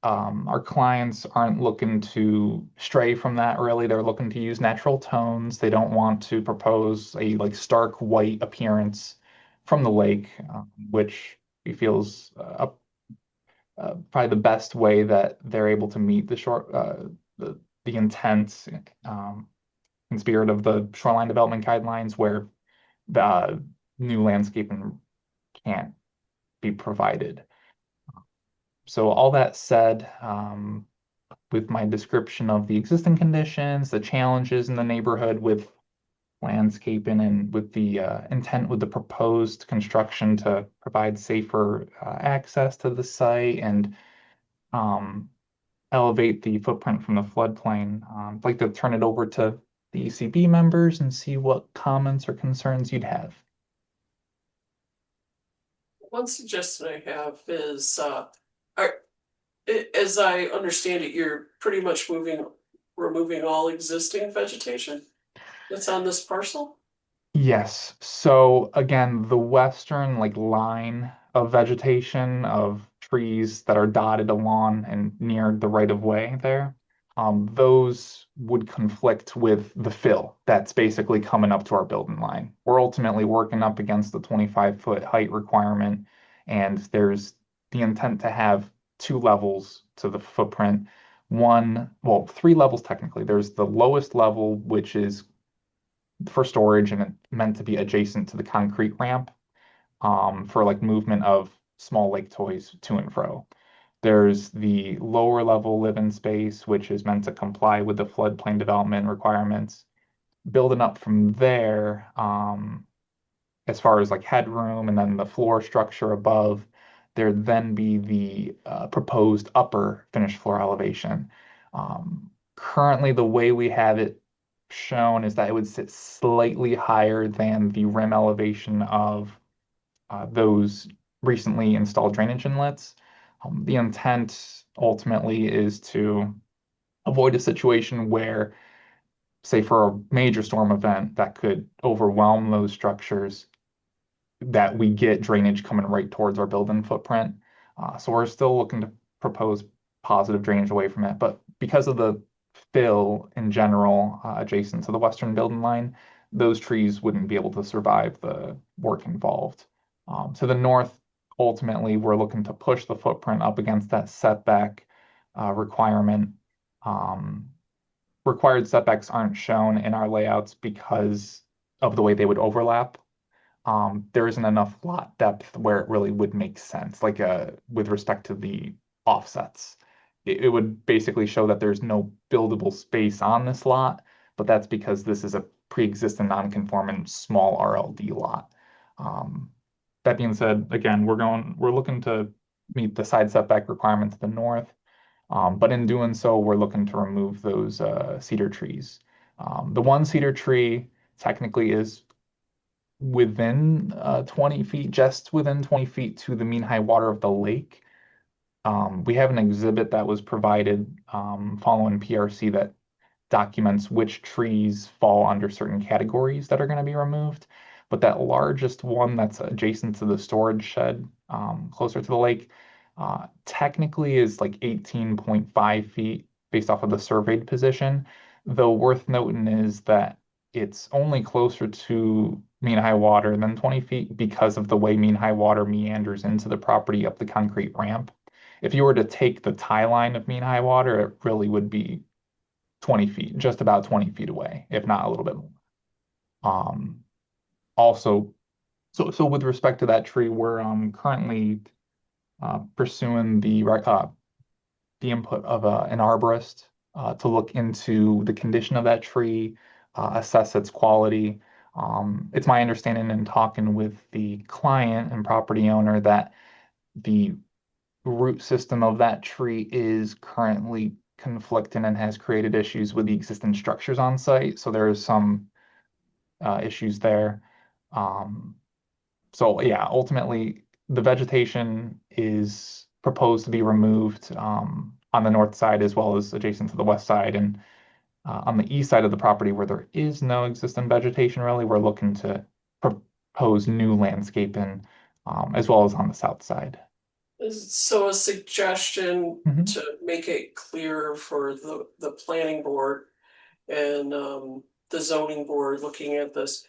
our clients aren't looking to stray from that really. They're looking to use natural tones. They don't want to propose a like stark white appearance from the lake, which we feel is probably the best way that they're able to meet the intent and spirit of the shoreline development guidelines where the new landscaping can't be provided. So all that said, with my description of the existing conditions, the challenges in the neighborhood with landscaping and with the intent with the proposed construction to provide safer access to the site and elevate the footprint from the floodplain, I'd like to turn it over to the ECB members and see what comments or concerns you'd have.
One suggestion I have is, as I understand it, you're pretty much removing all existing vegetation that's on this parcel?
Yes. So again, the western like line of vegetation of trees that are dotted along and near the right of way there, those would conflict with the fill that's basically coming up to our building line. We're ultimately working up against the 25-foot height requirement, and there's the intent to have 2 levels to the footprint. Well, 3 levels technically. There's the lowest level, which is for storage and meant to be adjacent to the concrete ramp for like movement of small lake toys to and fro. There's the lower level living space, which is meant to comply with the floodplain development requirements. Building up from there, as far as like headroom and then the floor structure above, there'd then be the proposed upper finished floor elevation. Currently, the way we have it shown is that it would sit slightly higher than the rim elevation of those recently installed drainage inlets. The intent ultimately is to avoid a situation where, say, for a major storm event that could overwhelm those structures, that we get drainage coming right towards our building footprint. So we're still looking to propose positive drainage away from it, but because of the fill in general adjacent to the western building line, those trees wouldn't be able to survive the work involved. To the north, ultimately, we're looking to push the footprint up against that setback requirement. Required setbacks aren't shown in our layouts because of the way they would overlap. There isn't enough lot depth where it really would make sense, like with respect to the offsets. It would basically show that there's no buildable space on this lot, but that's because this is a pre-existing non-conforming small RLD lot. That being said, again, we're looking to meet the side setback requirement to the north, but in doing so, we're looking to remove those cedar trees. The one cedar tree technically is within 20 feet, just within 20 feet to the mean high water of the lake. We have an exhibit that was provided following PRC that documents which trees fall under certain categories that are going to be removed. But that largest one that's adjacent to the storage shed, closer to the lake, technically is like 18.5 feet based off of the surveyed position. Though worth noting is that it's only closer to mean high water than 20 feet because of the way mean high water meanders into the property up the concrete ramp. If you were to take the tie line of mean high water, it really would be 20 feet, just about 20 feet away, if not a little bit more. Also, so with respect to that tree, we're currently pursuing the input of an arborist to look into the condition of that tree, assess its quality. It's my understanding in talking with the client and property owner that the root system of that tree is currently conflicting and has created issues with the existing structures on site. So there is some issues there. So yeah, ultimately the vegetation is proposed to be removed on the north side as well as adjacent to the west side. And on the east side of the property where there is no existing vegetation really, we're looking to propose new landscaping as well as on the south side.
So a suggestion
Mhm.
to make it clearer for the planning board and the zoning board looking at this.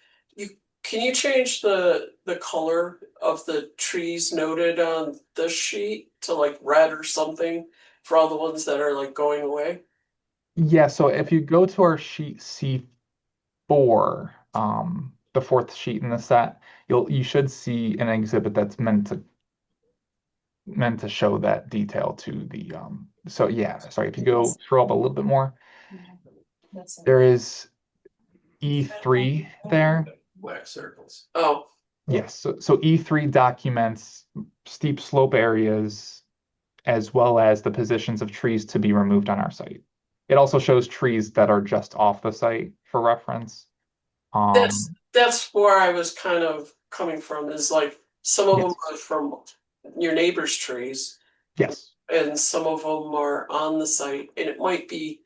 Can you change the color of the trees noted on this sheet to like red or something for all the ones that are like going away?
Yeah, so if you go to our sheet C4, the fourth sheet in the set, you should see an exhibit that's meant to show that detail to the so yeah, sorry, if you go scroll up a little bit more, there is E3 there.
Black circles.
Oh,
Yes, so E3 documents steep slope areas as well as the positions of trees to be removed on our site. It also shows trees that are just off the site for reference.
that's where I was kind of coming from, is like some of them
Yes.
are from your neighbor's trees
Yes,
and some of them are on the site, and it might be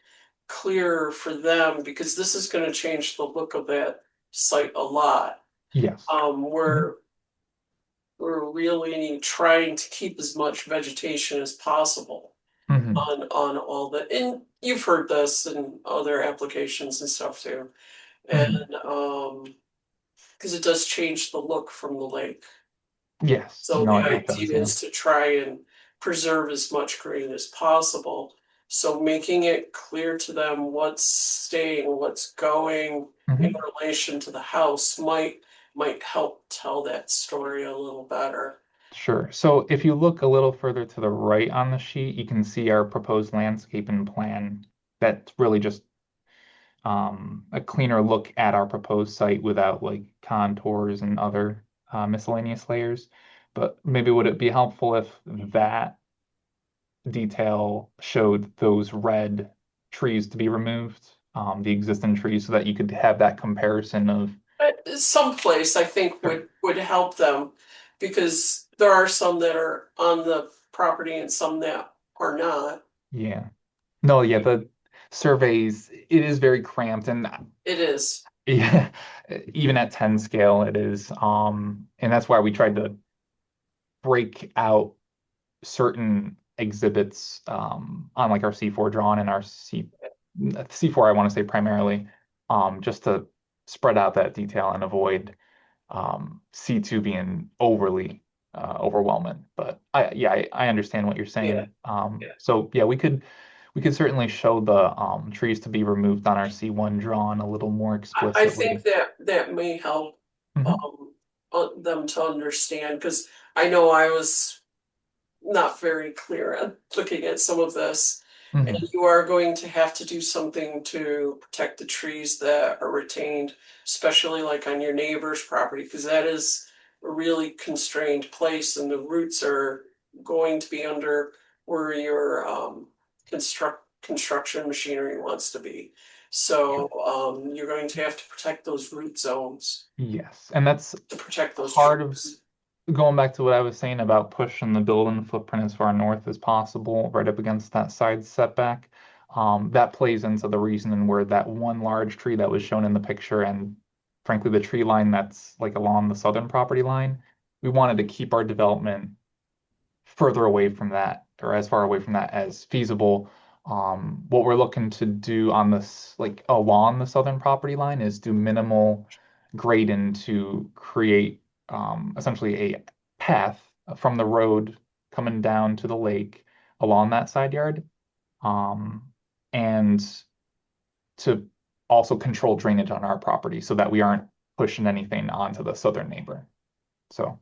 clearer for them because this is going to change the look of that site a lot.
yes.
We're really trying to keep as much vegetation as possible
Mhm.
on all the, and you've heard this in other applications and stuff too.
Mhm.
And because it does change the look from the lake.
Yes,
So
no,
the
it does,
idea
yeah.
is to try and preserve as much green as possible. So making it clear to them what's staying, what's going in
Mhm.
relation to the house might help tell that story a little better.
Sure. So if you look a little further to the right on the sheet, you can see our proposed landscaping plan. That's really just a cleaner look at our proposed site without like contours and other miscellaneous layers. But maybe would it be helpful if that detail showed those red trees to be removed, the existing trees, so that you could have that comparison of.
Someplace I think
Sure.
would help them because there are some that are on the property and some that are not.
Yeah. No, yeah, the surveys, it is very cramped and
It is.
yeah, even at 10 scale it is. And that's why we tried to break out certain exhibits on like our C4 drawing and our C4 I want to say primarily, just to spread out that detail and avoid C2 being overly overwhelming. But I understand what you're saying. So yeah, we could certainly show the trees to be removed on our C1 drawing a little more
I think
explicitly.
that may help
Mhm.
them to understand because I know I was not very clear on looking at some of this. And
Mhm.
you are going to have to do something to protect the trees that are retained, especially like on your neighbor's property, because that is a really constrained place and the roots are going to be under where your construction machinery wants to be. So, you're going to have to protect those root zones
Yes, and that's
to protect those
part of
trees.
going back to what I was saying about pushing the building footprint as far north as possible, right up against that side setback. That plays into the reason where that one large tree that was shown in the picture, and frankly, the tree line that's like along the southern property line, we wanted to keep our development further away from that, or as far away from that as feasible. What we're looking to do on this, like along the southern property line, is do minimal grading to create essentially a path from the road coming down to the lake along that side yard, and to also control drainage on our property so that we aren't pushing anything onto the southern neighbor. So,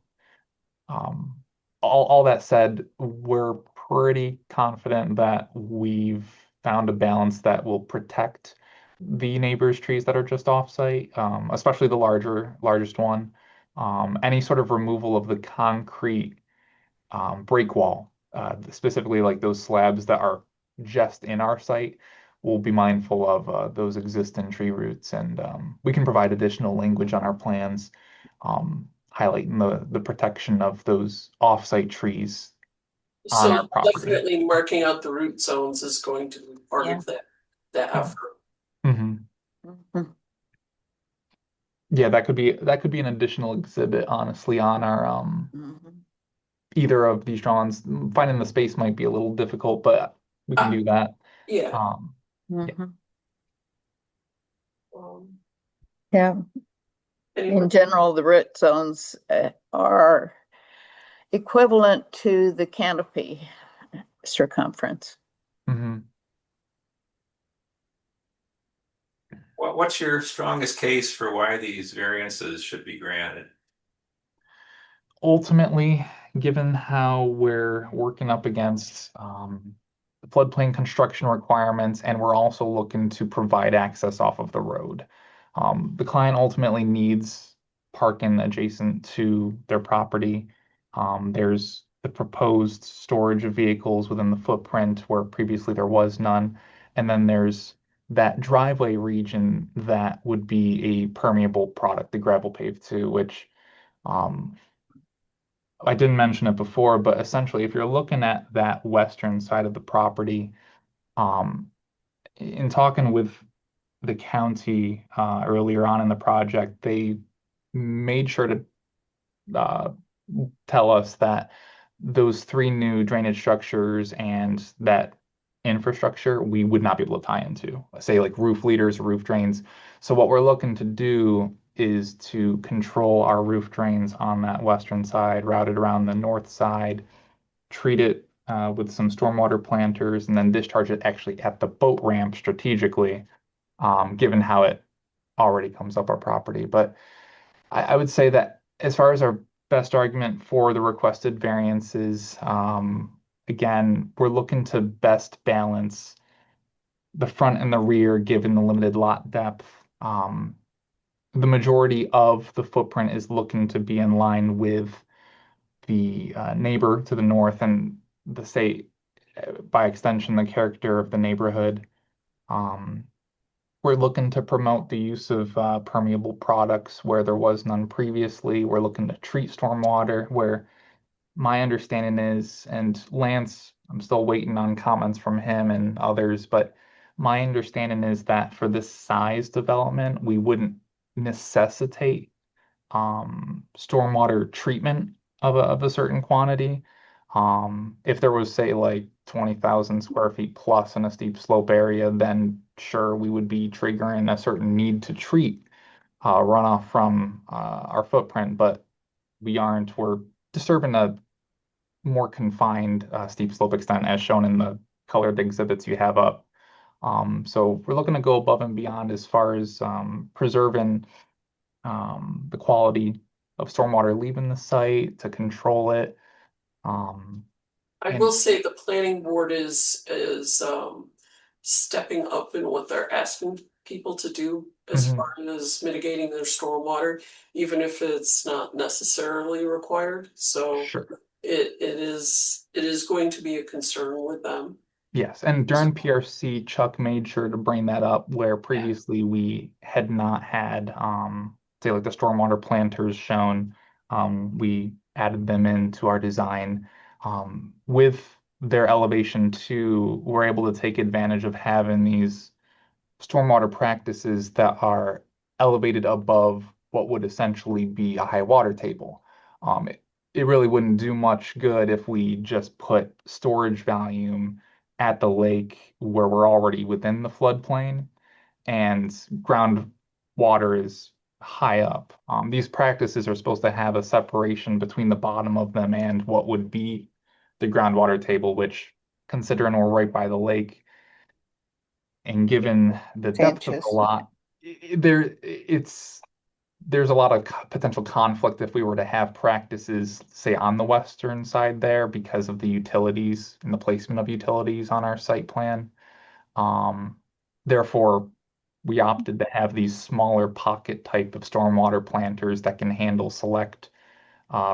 um, all that said, we're pretty confident that we've found a balance that will protect the neighbors' trees that are just off-site, especially the largest one. Any sort of removal of the concrete break wall, specifically like those slabs that are just in our site, we'll be mindful of those existing tree roots, and we can provide additional language on our plans, highlighting the protection of those off-site trees on
So
our property.
definitely marking out the root zones is going to be part of that effort.
hmm
Mhm.
Yeah, that could be an additional exhibit, honestly, on our
Mhm.
either of these drawings. Finding the space might be a little difficult, but we can do that.
Yeah.
Um,
Mhm.
Um,
Yeah,
anyone-
in general, the root zones are equivalent to the canopy circumference.
mhm.
What's your strongest case for why these variances should be granted?
Ultimately, given how we're working up against the floodplain construction requirements, and we're also looking to provide access off of the road, the client ultimately needs parking adjacent to their property. There's the proposed storage of vehicles within the footprint where previously there was none. And then there's that driveway region that would be a permeable product, the gravel paved too, which um, I didn't mention it before, but essentially, if you're looking at that western side of the property, um, in talking with the county earlier on in the project, they made sure to uh, tell us that those three new drainage structures and that infrastructure we would not be able to tie into, say like roof leaders, roof drains. So what we're looking to do is to control our roof drains on that western side, routed around the north side, treat it with some stormwater planters, and then discharge it actually at the boat ramp strategically, given how it already comes up our property. But I would say that as far as our best argument for the requested variances, again, we're looking to best balance the front and the rear given the limited lot depth. The majority of the footprint is looking to be in line with the neighbor to the north and the state, by extension, the character of the neighborhood. Um, we're looking to promote the use of permeable products where there was none previously. We're looking to treat stormwater where my understanding is, and Lance, I'm still waiting on comments from him and others, but my understanding is that for this size development, we wouldn't necessitate stormwater treatment of a certain quantity. If there was, say, like 20,000 square feet plus in a steep slope area, then sure, we would be triggering a certain need to treat runoff from our footprint, but we aren't. We're disturbing a more confined steep slope extent as shown in the colored exhibits you have up. So we're looking to go above and beyond as far as preserving the quality of stormwater leaving the site to control it.
I
And-
will say the planning board is stepping up in what they're asking people to do as
Mhm.
far as mitigating their stormwater, even if it's not necessarily required. So
Sure.
it is going to be a concern with them.
Yes, and during PRC, Chuck made sure to bring that up where previously we had not had, say like the stormwater planters shown. We added them into our design. With their elevation too, we're able to take advantage of having these stormwater practices that are elevated above what would essentially be a high water table. It really wouldn't do much good if we just put storage volume at the lake where we're already within the floodplain and groundwater is high up. These practices are supposed to have a separation between the bottom of them and what would be the groundwater table, which, considering we're right by the lake, and given the depth of the
Trenches.
lot, there's a lot of potential conflict if we were to have practices, say, on the western side there because of the utilities and the placement of utilities on our site plan. Therefore, we opted to have these smaller pocket type of stormwater planters that can handle select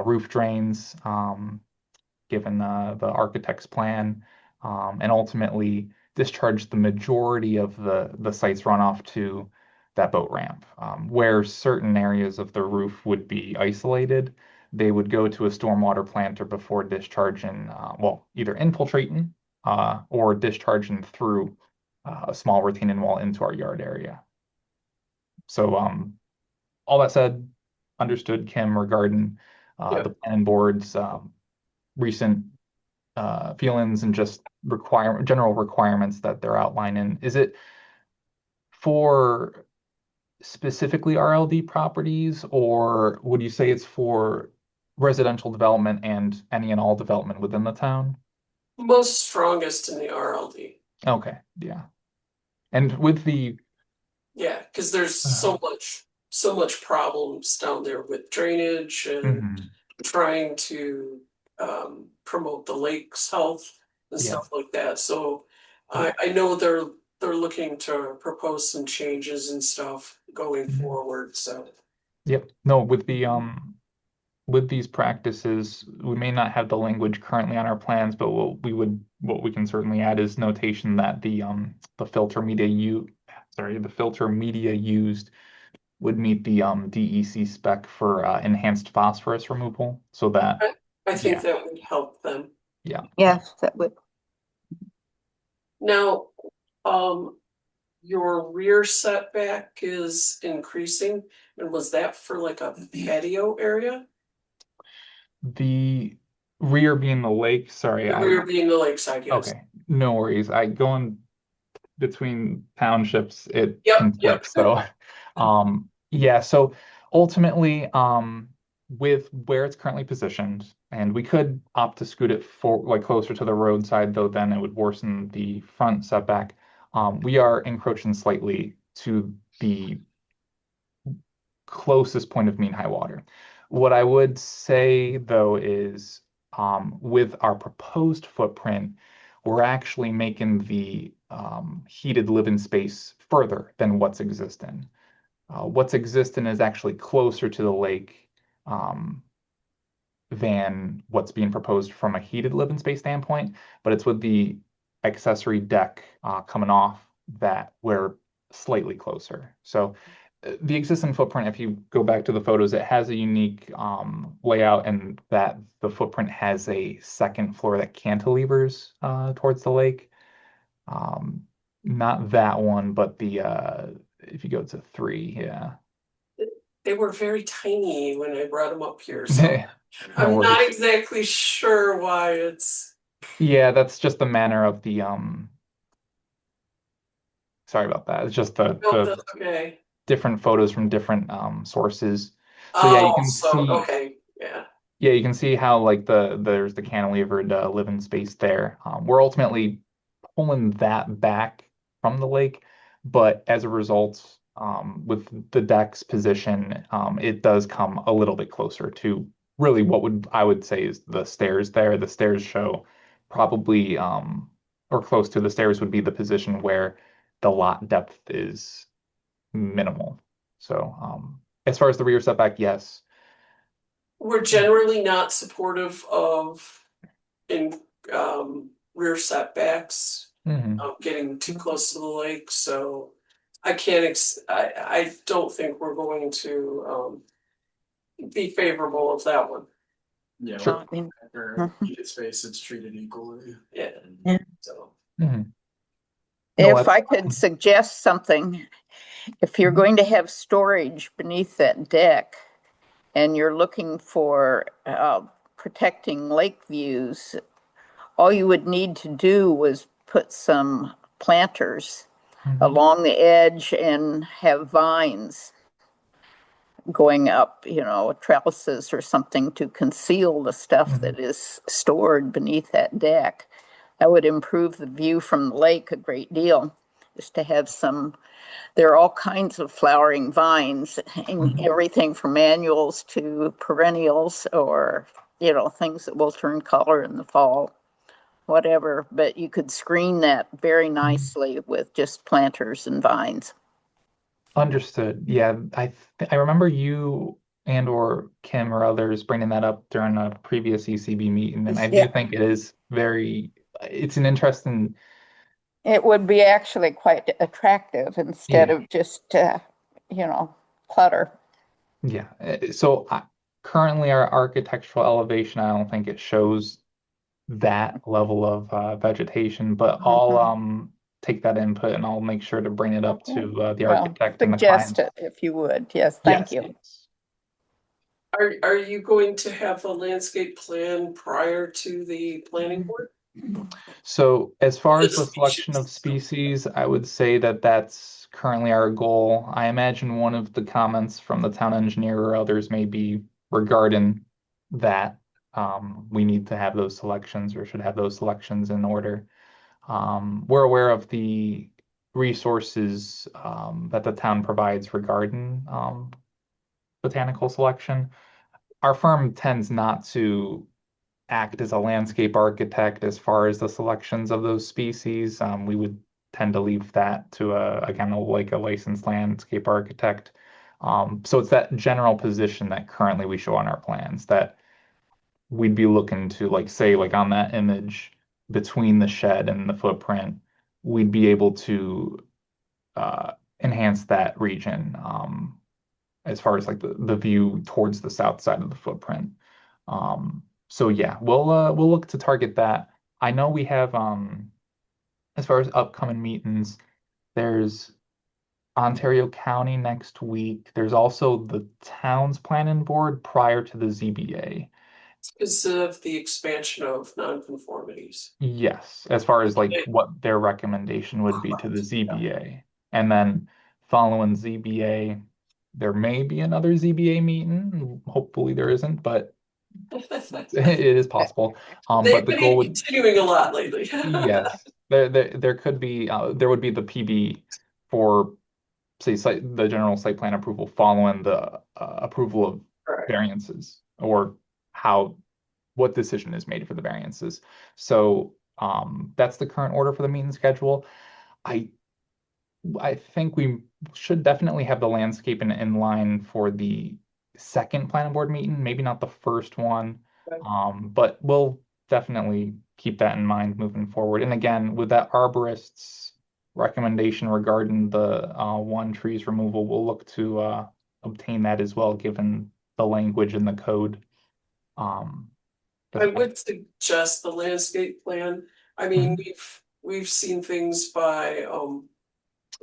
roof drains, given the architect's plan, and ultimately discharge the majority of the site's runoff to that boat ramp. Where certain areas of the roof would be isolated, they would go to a stormwater planter before discharging, well, either infiltrating or discharging through a small retaining wall into our yard area. So, all that said, understood, Kim, regarding
Yeah.
the planning board's recent feelings and just general requirements that they're outlining. Is it for specifically RLD properties, or would you say it's for residential development and any and all development within the town?
Most strongest in the RLD.
Okay, yeah. And with the
Yeah, because there's so much problems down there with drainage and
Mhm.
trying to promote the lake's health and
Yeah.
stuff like that. So I know they're looking to propose some changes and stuff going
Mhm.
forward. So
Yep. No, with these practices, we may not have the language currently on our plans, but what we can certainly add is notation that the filter media used would meet the DEC spec for enhanced phosphorus removal, so that
I think
yeah.
that would help them.
Yes, that would.
Now, your rear setback is increasing, and was that for like a patio area?
The rear being the lake, sorry,
The rear being the lakeside, yes.
okay, no worries. I going between townships, it
Yep,
can
yep.
flip. So, yeah. So ultimately, with where it's currently positioned, and we could opt to scoot it for like closer to the roadside, though then it would worsen the front setback. We are encroaching slightly to the closest point of mean high water. What I would say though is, with our proposed footprint, we're actually making the heated living space further than what's existing. What's existing is actually closer to the lake than what's being proposed from a heated living space standpoint, but it's with the accessory deck coming off that we're slightly closer. So the existing footprint, if you go back to the photos, it has a unique layout and that the footprint has a second floor that cantilevers towards the lake. Not that one, but the if you go to 3, yeah.
They were very tiny when I brought them up here, so
No
I'm not
worries.
exactly sure why it's.
Yeah, that's just the manner of the sorry about that. It's just
No,
the
that's okay.
different photos from different sources. So yeah, you can
So
see
okay, yeah.
yeah, you can see how like there's the cantilevered living space there. We're ultimately pulling that back from the lake, but as a result, with the deck's position, it does come a little bit closer to really what I would say is the stairs there. The stairs show probably or close to the stairs would be the position where the lot depth is minimal. So as far as the rear setback, yes.
We're generally not supportive of in rear setbacks
Mhm.
getting too close to the lake, so I can't I don't think we're going to be favorable of that one.
Yeah,
Sure. I mean,
or needed space, it's treated equally.
Yeah.
Yeah.
So
Mhm. No,
If I could suggest something, if you're
Mhm.
going to have storage beneath that deck and you're looking for protecting lake views, all you would need to do was put some planters
Mhm.
along the edge and have vines going up, trellises or something to conceal the stuff
Mhm.
that is stored beneath that deck. That would improve the view from the lake a great deal. Just to have some, there are all kinds of flowering vines, and
Mhm.
everything from annuals to perennials, or things that will turn color in the fall, whatever. But you could screen that very nicely with just planters and vines.
Understood. Yeah, I remember you and or Kim or others bringing that up during a previous ECB meeting, and I do
Yeah,
think it is it's an interesting,
it would be actually quite attractive instead
yeah,
of just, clutter.
yeah. So currently our architectural elevation, I don't think it shows that level of vegetation, but I'll
Mhm.
take that input and I'll make sure to bring it up
Okay.
to the
Well,
architect and the
suggest
client.
it if you would. Yes, thank
Yes,
you.
yes.
are you going to have a landscape plan prior to the planning board?
So as far
The
as the selection of
species.
species, I would say that that's currently our goal. I imagine one of the comments from the town engineer or others may be regarding that. We need to have those selections or should have those selections in order. We're aware of the resources that the town provides regarding botanical selection. Our firm tends not to act as a landscape architect as far as the selections of those species. We would tend to leave that to again, like a licensed landscape architect. So it's that general position that currently we show on our plans that we'd be looking to, like, say, like on that image between the shed and the footprint, we'd be able to enhance that region as far as like the view towards the south side of the footprint. So yeah, we'll look to target that. I know we have as far as upcoming meetings, there's Ontario County next week. There's also the town's planning board prior to the ZBA.
Because of the expansion of nonconformities.
Yes, as far as like
Okay.
what their recommendation would be to the ZBA. And then following ZBA, there may be another ZBA meeting. Hopefully there isn't, but it is possible. But
They've
the goal
been
would,
continuing a lot lately.
yes, there could be there would be the PB for, say, the general site plan approval following the approval of
Right.
variances, or what decision is made for the variances. So that's the current order for the meeting schedule. I I think we should definitely have the landscape in line for the second planning board meeting, maybe not the first one.
Okay.
But we'll definitely keep that in mind moving forward. And again, with that arborist's recommendation regarding the one trees removal, we'll look to obtain that as well, given the language in the code. Um,
I would suggest the landscape plan. I mean,
Mhm.
we've seen things by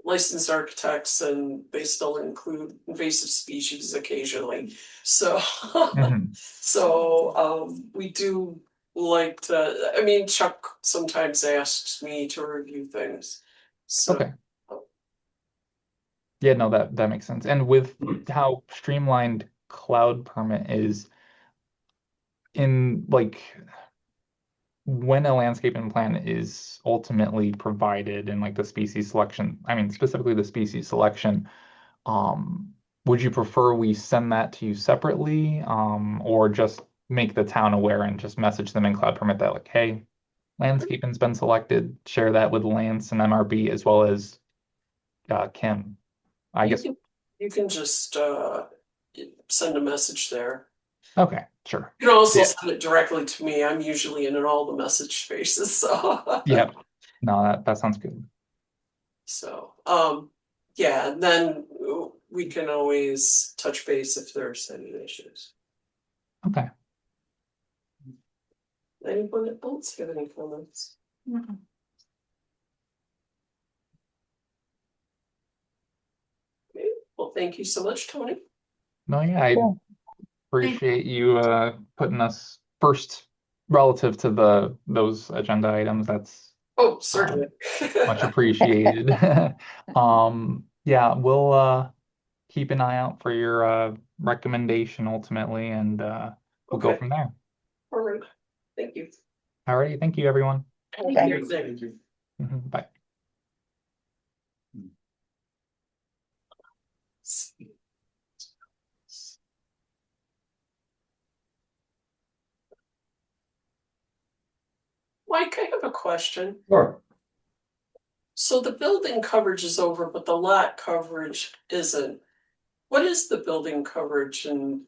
licensed architects, and they still include invasive species occasionally. So
Mhm.
we do like to, I mean, Chuck sometimes asks me to review things. So
Okay. Yeah, no, that makes sense. And with how streamlined cloud permit is, in like when a landscaping plan is ultimately provided and like the species selection, I mean specifically the species selection, um, would you prefer we send that to you separately, or just make the town aware and just message them in cloud permit that, like, hey, landscaping's been selected, share that with Lance and MRB as well as Kim. I
you
guess.
can you can just send a message there.
Okay, sure.
You can also
Yeah.
send it directly to me. I'm usually in all the message spaces, so.
Yeah. No, that sounds good.
So, yeah, and then we can always touch base if there's any issues.
Okay.
Anyone else have any comments?
Mhm.
Okay, well, thank you so much, Tony.
No, yeah, I appreciate you putting us first relative to those agenda items. That's
Oh, certainly.
much appreciated. Yeah, we'll keep an eye out for your recommendation ultimately, and we'll go
Okay.
from there.
All right, thank you.
Alrighty, thank you, everyone.
Thank you.
Thank you.
Bye.
Mike, I have a question.
Sure.
So the building coverage is over, but the lot coverage isn't. What is the building coverage in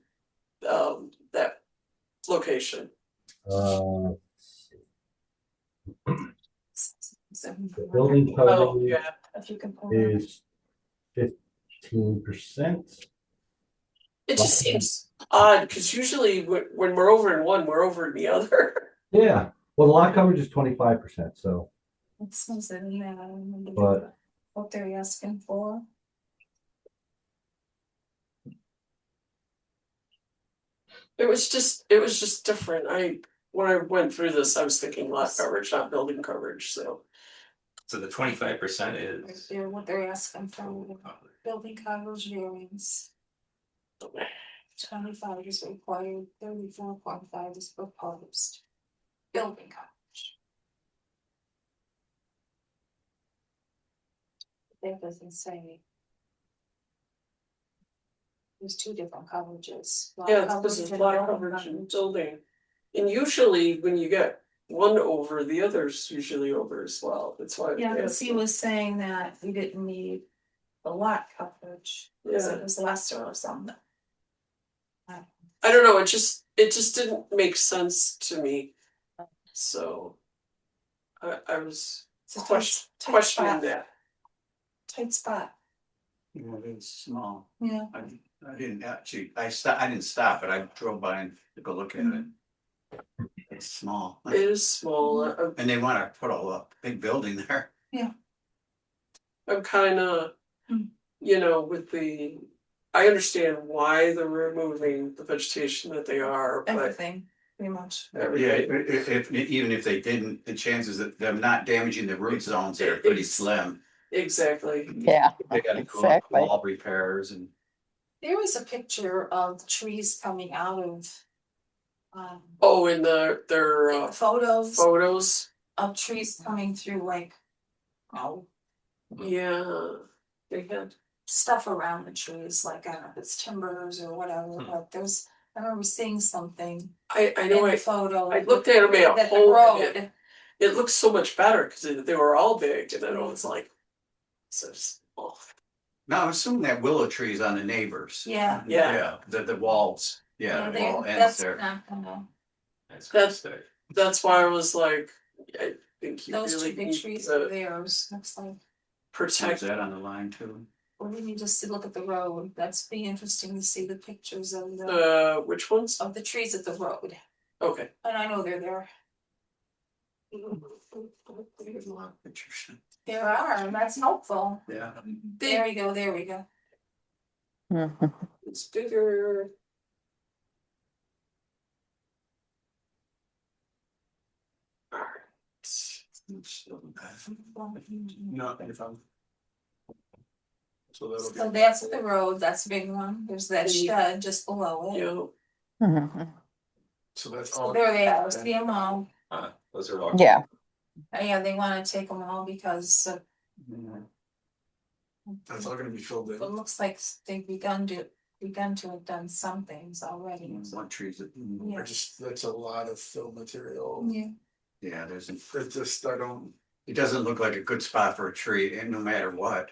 that location?
The
So,
building
Oh,
coverage
yeah.
if you can pull that.
is 15%.
It just seems odd because usually when we're over in one, we're over in the other.
Yeah, well, the lot coverage is 25%, so,
It says that, yeah, I remember
but
what they're asking for.
It was just different. When I went through this, I was thinking lot coverage, not building coverage. So
So the 25%
Right
is.
there, what they're asking for, building coverage variance. 25 is required, 34.5 is proposed. Building coverage. That doesn't say. There's two different coverages. Lot
yeah, it's because there's
and
a lot of
building
coverage in
coverage.
building, and usually when you get one over, the other's usually over as well. That's why.
Yeah, because he was saying that we didn't need the lot coverage, because it was lesser or something.
I don't know. It just didn't make sense to me. So I was
It's a tight
questioning
spot.
that.
Tight spot,
You know, it's small.
yeah.
I didn't actually, I didn't stop, but I drove by and took a look at it. It's small.
It is small.
And they wanna put a big building there.
I'm kind of,
Hmm.
with the. I understand why they're removing the vegetation that they are, but
Everything, pretty much.
Yeah,
everything.
even if they didn't, the chances of them not damaging the root zones are pretty slim.
Exactly.
Yeah,
They gotta go up
exactly.
wall repairs and.
There was a picture of trees coming out of.
Oh, in their
Photos
photos.
of trees coming through, like,
Yeah, they had.
stuff around the trees, like, I don't know if it's timbers or whatever, but I remember seeing something
I
in
know.
the photo.
I looked at them at
that the
home.
road,
It looks so much better because they were all big, and then it was like so small.
No, I'm assuming that willow tree is on the neighbors.
Yeah.
Yeah.
The walls, the wall ends
that's
there.
not gonna,
That's why I was like, I think you
those
really
two big
need
trees are
to
theirs, looks like.
Is
protect.
that on the line too?
Well, we need just to look at the road, that's be interesting to see the pictures of
Which ones?
of the trees at the road,
Okay.
and I know they're there.
There's a lot of pictures.
There are, and that's helpful.
Yeah.
There we go, there we go.
Mhm.
It's bigger.
No, you're fine. So that'll be.
So that's the road, that's a big one, there's that shed just below it.
Mhm.
So that's
So
all.
there they are, see them all.
Those are all.
Yeah,
Yeah, they wanna take them all because
That's all gonna be filled in.
it looks like they've begun to have done some things already.
What trees?
Yeah.
That's a lot of fill material.
Yeah.
Yeah, there's,
It's just, I don't.
it doesn't look like a good spot for a tree, and no matter what.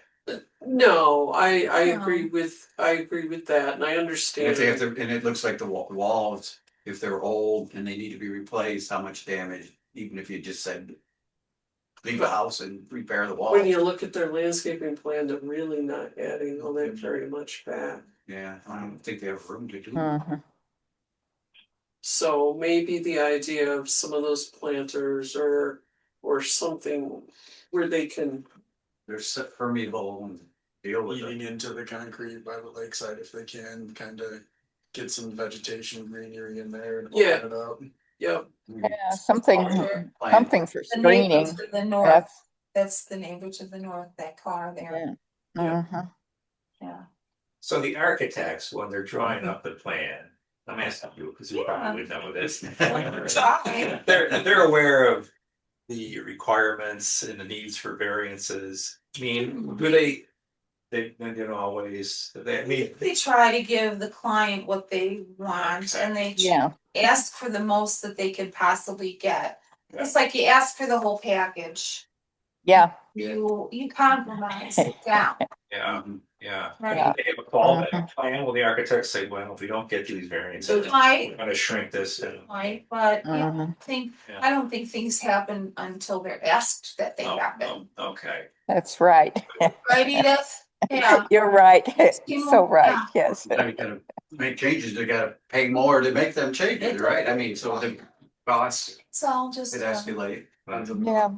No, I
No.
agree with that, and I
And
understand.
if they have to, and it looks like the walls, if they're old and they need to be replaced, how much damage, even if you just said. leave the house and repair the wall.
when you look at their landscaping plan, they're really not adding all that very much back.
Yeah, I don't think they have room to do.
Mhm.
So maybe the idea of some of those planters or something where they can,
They're permeable and deal with
Eating
it.
into the concrete by the lakeside if they can, kind of get some vegetation greenery in there and
Yeah.
open it up.
yep,
Yeah, something for
The neighbor
screening.
to the north, that's the neighbor to the north, that car there,
Mhm.
yeah.
So the architects, when they're drawing up the plan, I'm asking you because you probably would know this. They're aware of the requirements and the needs for variances. I mean, do they don't always, I mean,
They try to give the client what they want and they
Yeah,
ask for the most that they could possibly get. It's like you ask for the whole package,
yeah,
you compromise it down,
yeah, yeah.
right?
They have a fallback plan. Will the architects say, well, if we don't get these variances,
Right.
we're gonna shrink this and.
Right, but
Mhm.
I don't think things happen until they're asked that they
Oh,
happen,
oh, okay.
that's right.
right, Edith? Yeah.
You're right.
You
So
know,
right,
yeah.
yes.
Now you gotta make changes, they gotta pay more to make them changes, right? I mean, so the costs
It's all just.
could escalate.
Yeah,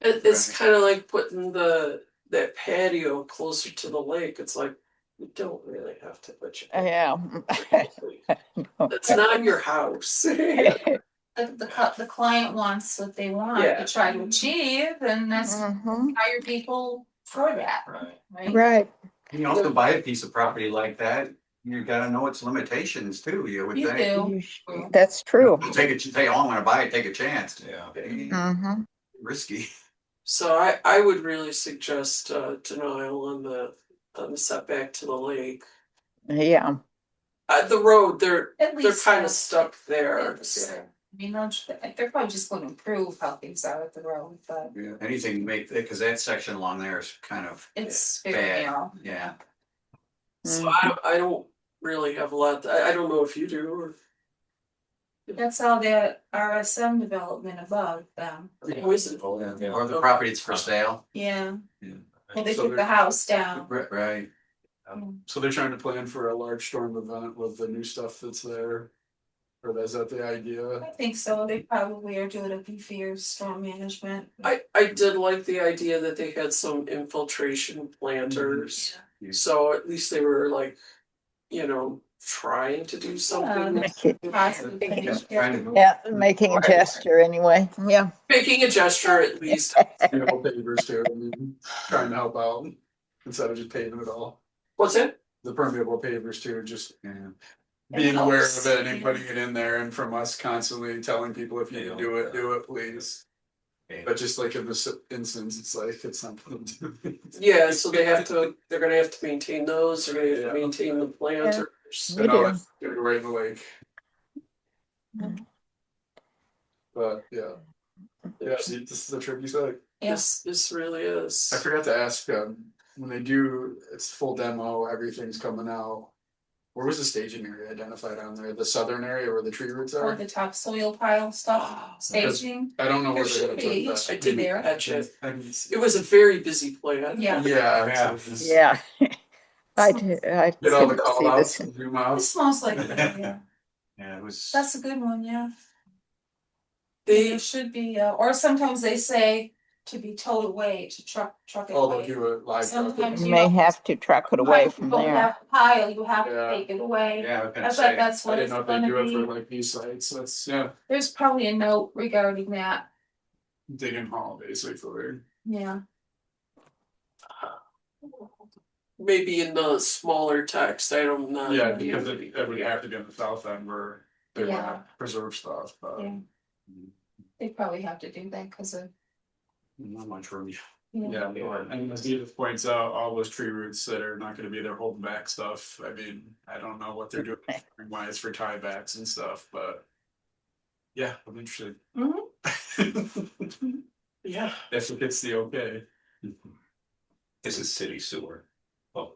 it's kind of like putting that patio closer to the lake, it's like, you don't really have to put your.
yeah.
It's not your house.
The client wants what they want
Yeah.
to try to achieve, and that's
Mhm.
hire people for that,
Right.
right?
Right,
You also buy a piece of property like that, you gotta know its limitations too, you would
You
think.
do.
You that's true.
Take it, say, oh, I'm gonna buy it, take a chance.
Yeah.
Mhm.
Risky.
So I would really suggest denial on the setback to the lake.
Yeah,
The road, they're
At least.
kind of stuck there.
I mean, they're probably just gonna improve how things are at the road, but
Anything to make, because that section along there is kind of,
it's very
Bad.
narrow.
yeah.
So I don't really have a lot. I don't know if you do or.
That's all that RSM development above them,
Who is it?
Or the property that's for sale.
yeah.
Yeah.
Well, they
So
took the
they're-
house down.
Right.
So they're trying to plan for a large storm event with the new stuff that's there. Or is that the idea?
I think so, they probably are doing a beefier storm management.
I did like the idea that they had some infiltration planters.
Yeah.
So at least they were like, trying to do something.
make it,
Possibly.
Trying to-
yeah, making a gesture anyway, yeah.
Making a gesture at least.
Permeable pavers too, I mean, trying to help out instead of just paving it all.
What's it?
The permeable pavers too, just
Yeah.
being
It
aware
helps,
of it and
yeah.
putting it in there and from us constantly telling people if you can do it, please. But just like in this instance, it's like, it's something to do.
Yeah, so they're gonna have to maintain those, they're gonna have to
Yeah.
maintain the planters.
We
And all
do.
that's gonna go right in the lake.
Mhm.
But yeah. Yeah, see, this is a tricky site.
This really is.
I forgot to ask, when they do, it's full demo, everything's coming out. Where was the staging area identified on there? The southern area where the tree roots
Or
are?
the topsoil pile stuff, staging,
I don't know where
There
they're
should
gonna
be.
put that.
I didn't
there.
catch it.
I didn't see-
It was a very busy plan.
yeah.
Yeah.
Yeah. I do, I
Get all the
didn't
call
see
outs
this.
and zoom out.
It's most likely, yeah,
Yeah, it was.
that's a good one, yeah.
They,
There should be, or sometimes they say to be towed away, to truck it
Oh, they'll
away.
do it live.
Sometimes
You
you
may
don't-
have to truck it away from
You don't
there.
have a pile, you have to
Yeah.
take it away.
Yeah, I was
I
gonna
bet
say.
that's
I
what
didn't
it's
know if they
gonna
do it for
be.
like these sites, that's, yeah,
There's probably a note regarding that,
digging hall basically.
yeah.
maybe in the smaller text, I don't know.
Yeah, because it would have to be on the south end where they
Yeah.
wanna preserve stuff, but.
Yeah. They probably have to do that because of,
Not much room.
Yeah, and as Edith points out, all those tree roots that are not gonna be there holding back stuff, I mean, I don't know what they're doing wise for tiebacks and stuff, but. Yeah, I'm interested.
Yeah.
If it gets the okay.
This is city sewer. Oh,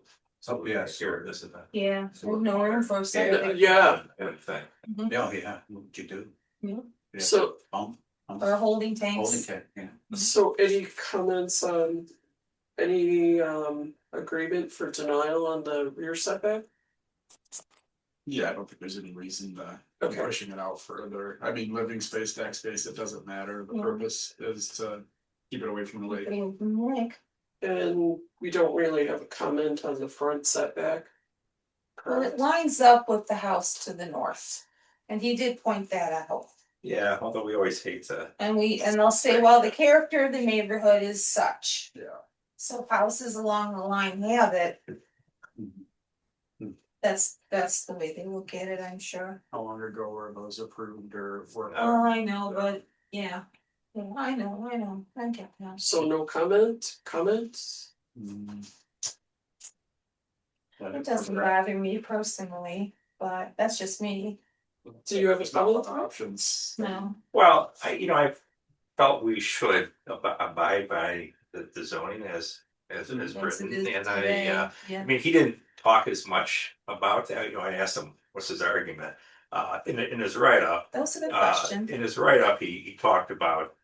Oh, yeah,
here, this is that.
yeah, there's no room for a
Yeah,
second.
yeah.
Good thing.
Oh, yeah, what'd you do?
Yeah.
Yeah,
So
Pump?
or holding
Holding
tanks.
tank, yeah.
So any comments on any agreement for denial on the rear setback?
Yeah, I don't think there's any reason to be
Okay.
pushing it out further. I mean, living space, deck space, it doesn't matter. The
Yeah.
purpose is to keep it away from the lake.
Putting them in the lake.
And we don't really have a comment on the front setback.
Well, it lines up with the house to the north, and he did point that out.
Yeah, although we always hate to.
And they'll say, well, the character of the neighborhood is such.
Yeah.
So houses along the line have it. That's the way they look at it, I'm sure.
How long ago were those approved or were?
Oh, I know, but yeah. Yeah, I know, I get that.
So no comments?
Mm,
It doesn't bother me personally, but that's just me.
Do you have a
There's not a lot of
comment?
options.
No.
Well, I felt we should abide by the zoning as
As
written,
it
and
is
I,
today,
I
yeah.
mean, he didn't talk as much about that, I asked him, what's his argument? In his write-up,
That was a good question.
in his write-up, he talked about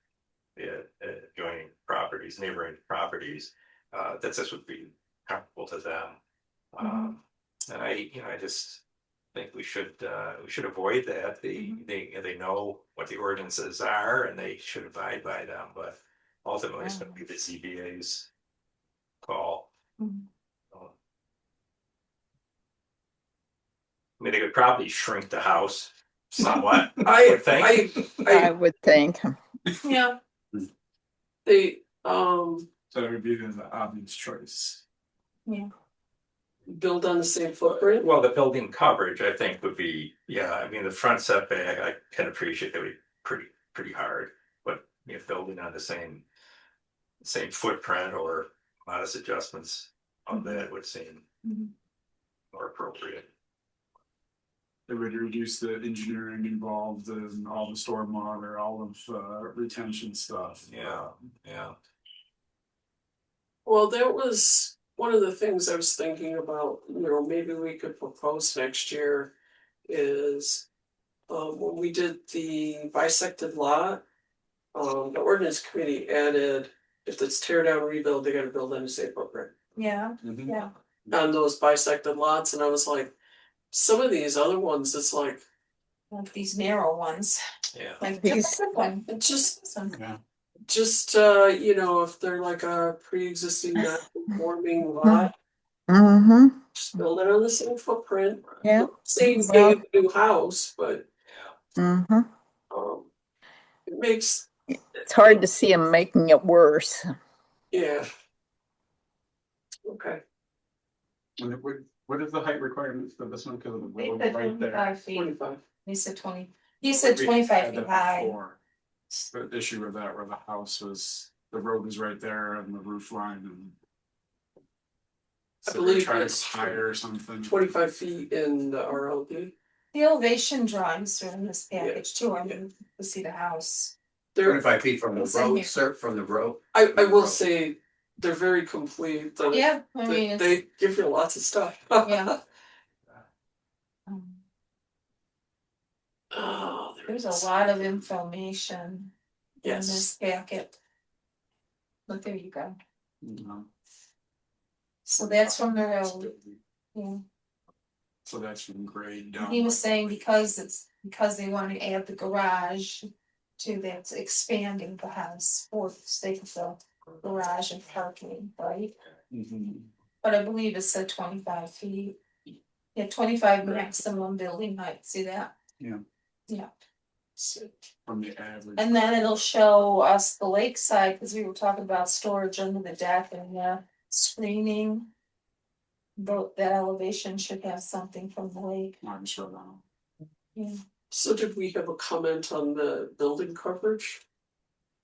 joining properties, neighboring properties, that this would be comparable to them. And I just think we should avoid that. They know what the ordinances are and they should abide by them, but ultimately it's gonna be the ZBA's call.
Mhm.
I mean, they could probably shrink the house somewhat,
I
would think.
I would think.
Yeah,
They
So it would be the obvious choice.
yeah.
build on the same footprint.
Well, the building coverage, I think, would be, yeah, I mean, the front setback, I can appreciate it would be pretty hard. But if building on the same footprint or modest adjustments on that would seem
Mhm.
more appropriate.
It would reduce the engineering involved in all the stormwater, all of retention stuff.
Yeah.
Well, that was one of the things I was thinking about, maybe we could propose next year is when we did the bisected lot, the ordinance committee added, if it's tear down, rebuild, they gotta build on the same footprint
Yeah,
Mhm.
yeah.
on those bisected lots, and I was like, some of these other ones, it's like,
Like these narrow ones,
Yeah.
like
These-
this one.
it's just,
This one.
if they're like a pre-existing non-conforming lot,
Mm-hmm.
just build it on the same footprint.
Yeah.
Same
Well-
thing, new house, but
Mm-hmm.
it makes,
It's hard to see them making it worse.
yeah. Okay,
And what is the height requirements for this one? Because of the
They
road
said
right there.
25 feet.
25.
He said 20. He said
We
25
had
feet
that
high.
before. The issue with that where the house was, the road was right there and the roof line and.
I
So they
believe
tried
it's
higher or something.
25 feet in the RLD.
The elevation drawings are in this package too. I mean, to see the house.
They're,
25 feet from the
It's in
road,
here.
sir, from the road.
I will say, they're very complete.
Yeah, I mean, it's.
They give you lots of stuff.
Yeah.
Oh,
There's a lot of information in
Yes.
this packet. But there you go.
Mhm.
So that's from the road. Yeah.
So that's from grade down.
He was saying because they want to add the garage to that's expanding the house for the sake of the garage and parking, right?
Mhm.
But I believe it said 25 feet. Yeah, 25 maximum building height, see that?
Yeah.
Yeah,
From the average.
and then it'll show us the lakeside, because we were talking about storage under the deck and screening. That elevation should have something from the lake.
I'm sure now.
Yeah.
So did we have a comment on the building coverage?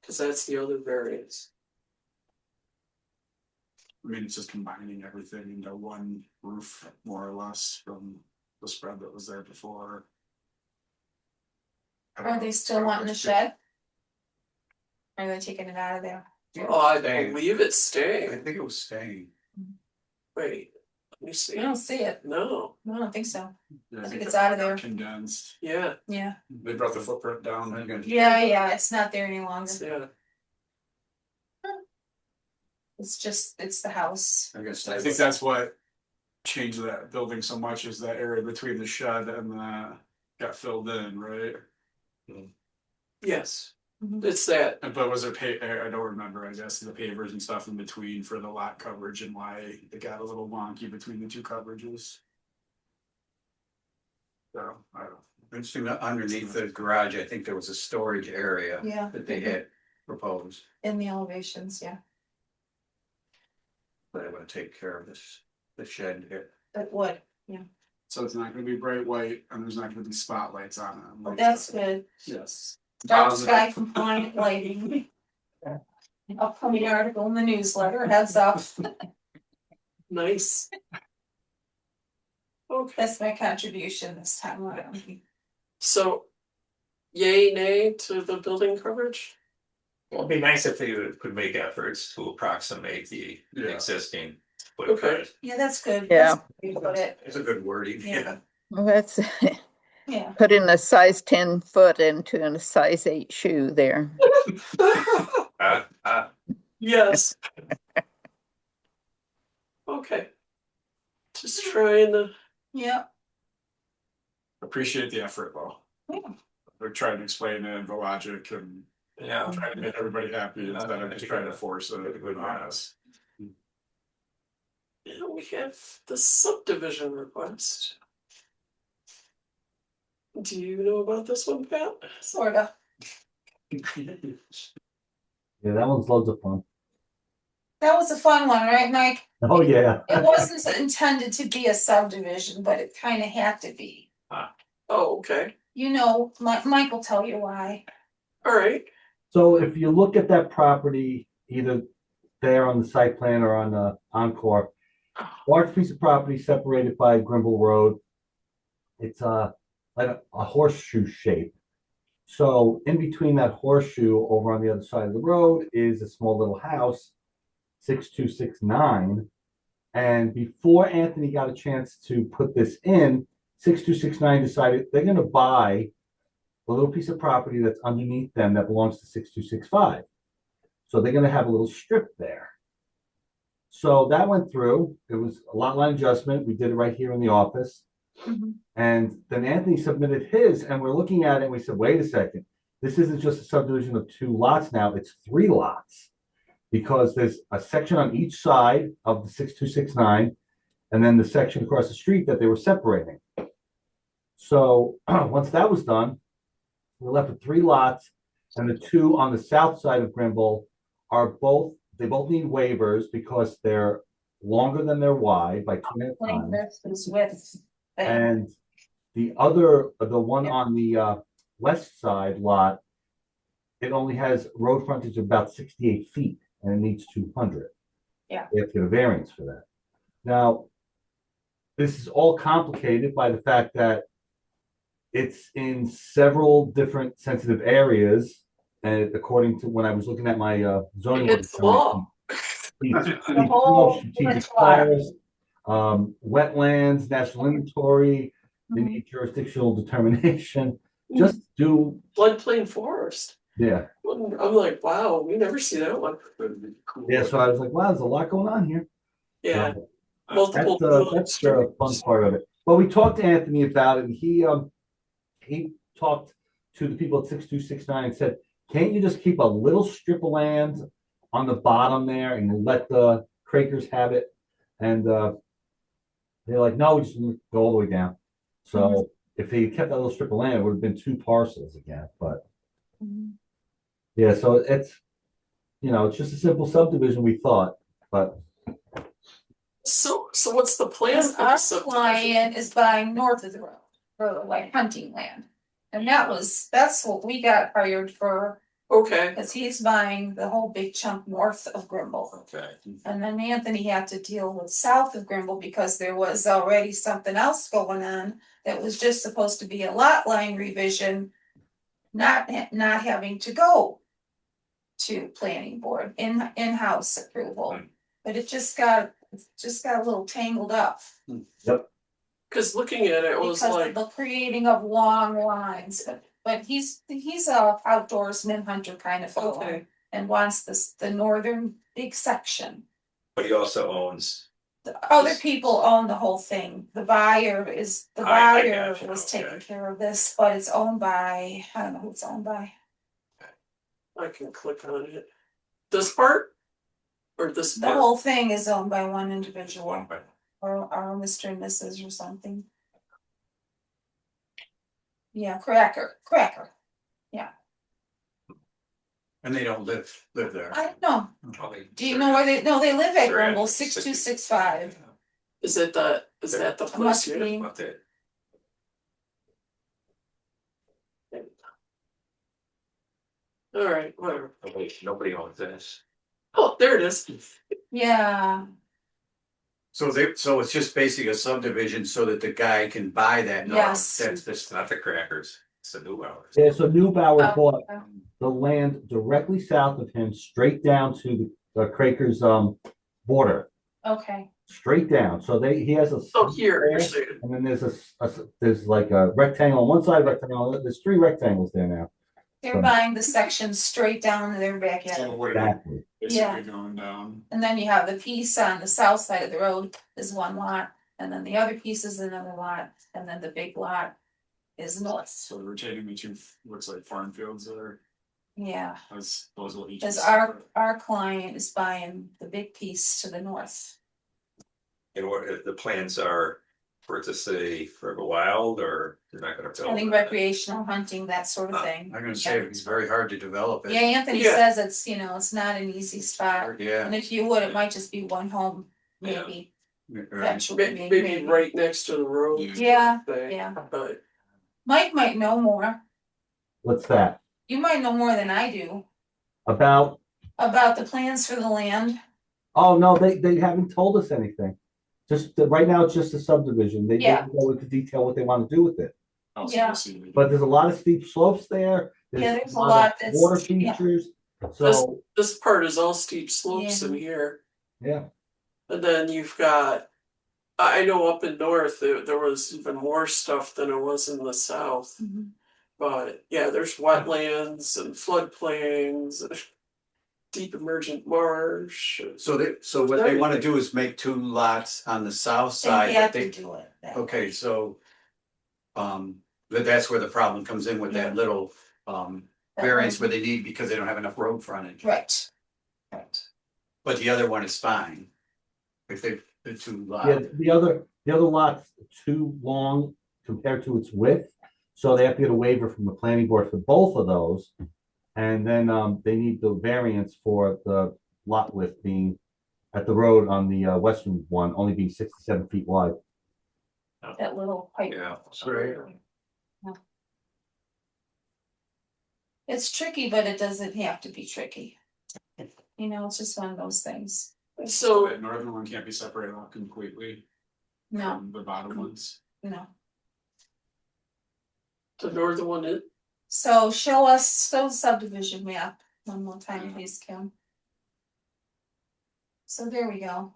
Cause that's the other variance.
I mean, it's just combining everything into one roof, more or less, from the spread that was there before.
Are they still wanting the shed? Are they taking it out of there?
Oh, I
Staying.
believe it's
I
staying.
think it was staying.
Wait, Let me see.
I don't see it.
No,
I don't think so.
Yeah,
I think it's out of there.
Condensed.
yeah,
Yeah.
They brought the footprint down.
Yeah, it's not there any longer.
yeah.
It's the house.
I guess
I think that's what changed that building so much is that area between the shed and the got filled in, right?
Yes,
Mhm.
it's that.
But was there I don't remember, I guess, the pavers and stuff in between for the lot coverage and why it got a little wonky between the two coverages. So, I don't know.
interesting that underneath the garage, I think there was a storage area
Yeah.
that they had proposed,
In the elevations, yeah.
but I want to take care of this, the shed here.
But what?
So it's not gonna be bright white and there's not gonna be spotlights on it.
Well, that's good.
Yes.
Dark sky compliant lighting. Upcoming article in the newsletter, heads up.
Nice. Okay,
That's my contribution this time around.
so yay, nay to the building coverage?
Well, it'd be nice if they could make efforts to approximate the
Yeah.
existing
Okay.
footprint.
Yeah, that's good.
Yeah.
That's good, put it.
It's a good wording,
Yeah.
Well, that's,
Yeah.
put in a size 10 foot into a size 8 shoe there.
Yes. Okay. Just trying to,
Yeah.
Appreciate the effort though.
Yeah.
They're trying to explain it, the logic and
Yeah.
trying to make everybody happy instead of just trying to force it
Good
on us.
yeah, we have the subdivision request. Do you know about this one, Pat?
Sorta.
Yeah, that one's loads of fun.
That was a fun one, right, Mike?
Oh, yeah.
It wasn't intended to be a subdivision, but it kind of had to be.
Oh, okay,
You know, Mike will tell you why.
all right,
So if you look at that property, either there on the site plan or on the Encore, large piece of property separated by Grimble Road. It's like a horseshoe shape. So in between that horseshoe over on the other side of the road is a small little house, 6269. And before Anthony got a chance to put this in, 6269 decided they're going to buy a little piece of property that's underneath them that belongs to 6265. So they're going to have a little strip there. So that went through. It was a lot line adjustment. We did it right here in the office.
Mhm.
And then Anthony submitted his, and we're looking at it, and we said, wait a second. This isn't just a subdivision of 2 lots now, it's 3 lots. Because there's a section on each side of the 6269, and then the section across the street that they were separating. So once that was done, we're left with 3 lots, and the 2 on the south side of Grimble they both need waivers because they're longer than they're wide by 2.5 times.
This is with.
And the one on the west side lot, it only has road frontage of about 68 feet and it needs 200.
Yeah.
They have to get a variance for that. Now, this is all complicated by the fact that it's in several different sensitive areas. And according to when I was looking at my zoning.
It's the law.
The whole
Strategic
require-
forest, wetlands, national inventory, they
Mhm.
need jurisdictional determination. Just do,
Floodplain forest.
yeah,
I'm like, wow, we never see that one.
yeah. So I was like, wow, there's a lot going on here.
Yeah,
So
multiple.
that's the fun part of it. Well, we talked to Anthony about it, and he talked to the people at 6269 and said, can't you just keep a little strip of land on the bottom there and let the Quakers have it? And they're like, no, we just go all the way down. So if they kept that little strip of land, it would have been 2 parcels again. But
Mhm.
yeah, so it's it's just a simple subdivision, we thought, but
So what's the plan
Because
for
our
the subdivision?
client is buying north of the road, for like hunting land. And that's what we got hired for,
Okay,
because he's buying the whole big chunk north of Grimble.
Okay.
And then Anthony had to deal with south of Grimble because there was already something else going on that was just supposed to be a lot line revision. Not having to go to planning board in-house approval, but it just got It just got a little tangled up.
Cause looking at it, it was
Because
like,
of the creating of long lines, but he's a outdoorsman hunter kind of fellow.
okay,
And wants the northern big section.
But he also owns,
The other people own the whole thing, the buyer
I
buyer
gotcha,
was
okay.
taking care of this, but it's owned by, I don't know who it's owned by.
I can click on it. This part? Or this
The
part?
whole thing is owned by one individual,
one by
or Mr. and Mrs. or something. Yeah, Cracker,
And they don't live there.
I don't know,
probably.
do you know where no, they live at
Sure,
Grimble,
yeah,
6265.
Is that the place
Must
here?
be.
About that.
Alright, whatever.
Oh, wait, nobody owns this.
Oh, there it is.
Yeah,
So it's just basically a subdivision so that the guy can buy that.
Yes.
That's
It's not the crackers, it's the new hours.
Yeah, so Newbauer
Oh,
bought
okay.
the land directly south of him, straight down to the Quaker's border,
okay,
straight down. So he has a.
Oh, here, you're
there,
saying.
And then there's like a rectangle on one side, rectangle on the other. There's 3 rectangles there now.
they're buying the section straight down to their backyard.
So what are
Exactly.
they basically going down?
And then you have the piece on the south side of the road is one lot, and then the other piece is another lot, and then the big lot is north.
So they're retaining the 2, looks like farm fields there,
Yeah,
as those will each.
cause
be
our
separate.
client is buying the big piece to the north.
And what if the plans are for it to stay for a wild, or they're not gonna build?
I think recreational hunting, that sort of thing.
I'm gonna say it's very hard to develop
Yeah,
it.
Anthony
Yeah.
says it's, it's not an easy spot,
Yeah.
and if you would, it might just be one home,
Yeah.
maybe,
Right.
eventually,
Maybe right next to the road.
Yeah,
thing,
yeah.
But
Mike might know more,
What's that?
you might know more than I do
About,
about the plans for the land.
oh, no, they haven't told us anything. Just, right now, it's just a subdivision. They
Yeah.
didn't go into detail what they want to do with it.
Oh, so
Yeah.
you'll see.
But there's a lot of steep slopes there.
Yeah, there's a
of
lot that's-
Water
yeah.
features, so,
this part is all steep slopes in here.
yeah.
And then you've got, I know up in north, there was even more stuff than it was in the south. But yeah, there's wetlands and floodplains, deep emergent marsh.
So what they wanna do is make 2 lots on the south
They
side,
have
but
to
they,
do it.
okay, so. That's where the problem comes in with
Yeah.
that little, variance where they need because they don't have enough road frontage.
Right. Right.
But the other one is fine. If the 2 lots.
Yeah, the other lot's too long compared to its width, so they have to get a waiver from the planning board for both of those. And then, they need the variance for the lot width being at the road on the, western one, only being 67 feet wide.
That little pipe.
Yeah.
Right.
It's tricky, but it doesn't have to be tricky. It's just one of those things.
So
The northern one can't be separated out completely
No,
from the bottom ones.
no.
the northern one is,
So show us the subdivision map one more time, please, Kim. So there we go.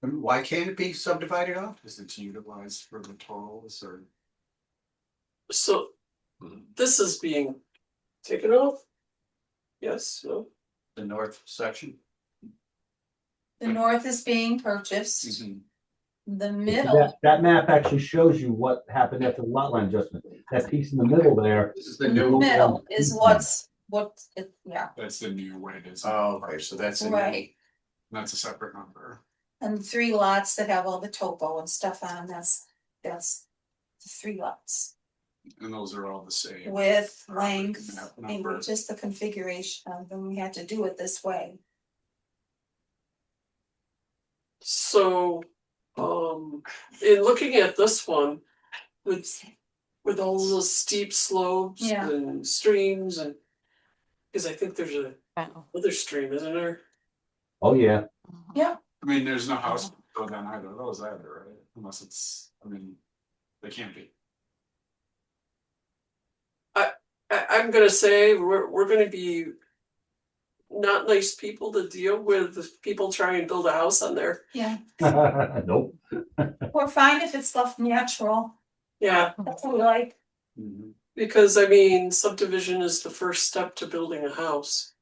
And why can't it be subdivided off?
Is it utilized for the totals or?
so this is being taken off? Yes, no?
The north section?
The north is being purchased,
Mm-hmm.
the middle,
That map actually shows you what happened after the lot line adjustment. That piece in the middle there.
This is
the
the new.
middle is yeah,
That's the new way it is.
Oh, okay, so that's. the new-
right.
That's a separate number.
And 3 lots that have all the topo and stuff on, that's the 3 lots.
And those are all the same.
With
Property
length,
map
and
number.
just the configuration of them, we had to do it this way.
So, in looking at this one, with all the steep slopes
Yeah.
and streams and, because I think there's another stream, isn't there?
Oh, yeah.
I mean, there's no house built on either of those either, right? Unless it's, they can't be.
I'm gonna say we're gonna be not nice people to deal with if people try and build a house on there.
Yeah,
Nope.
we're fine if it's left natural,
Yeah,
that's what we like.
Mhm.
because I mean, subdivision is the first step to building a house.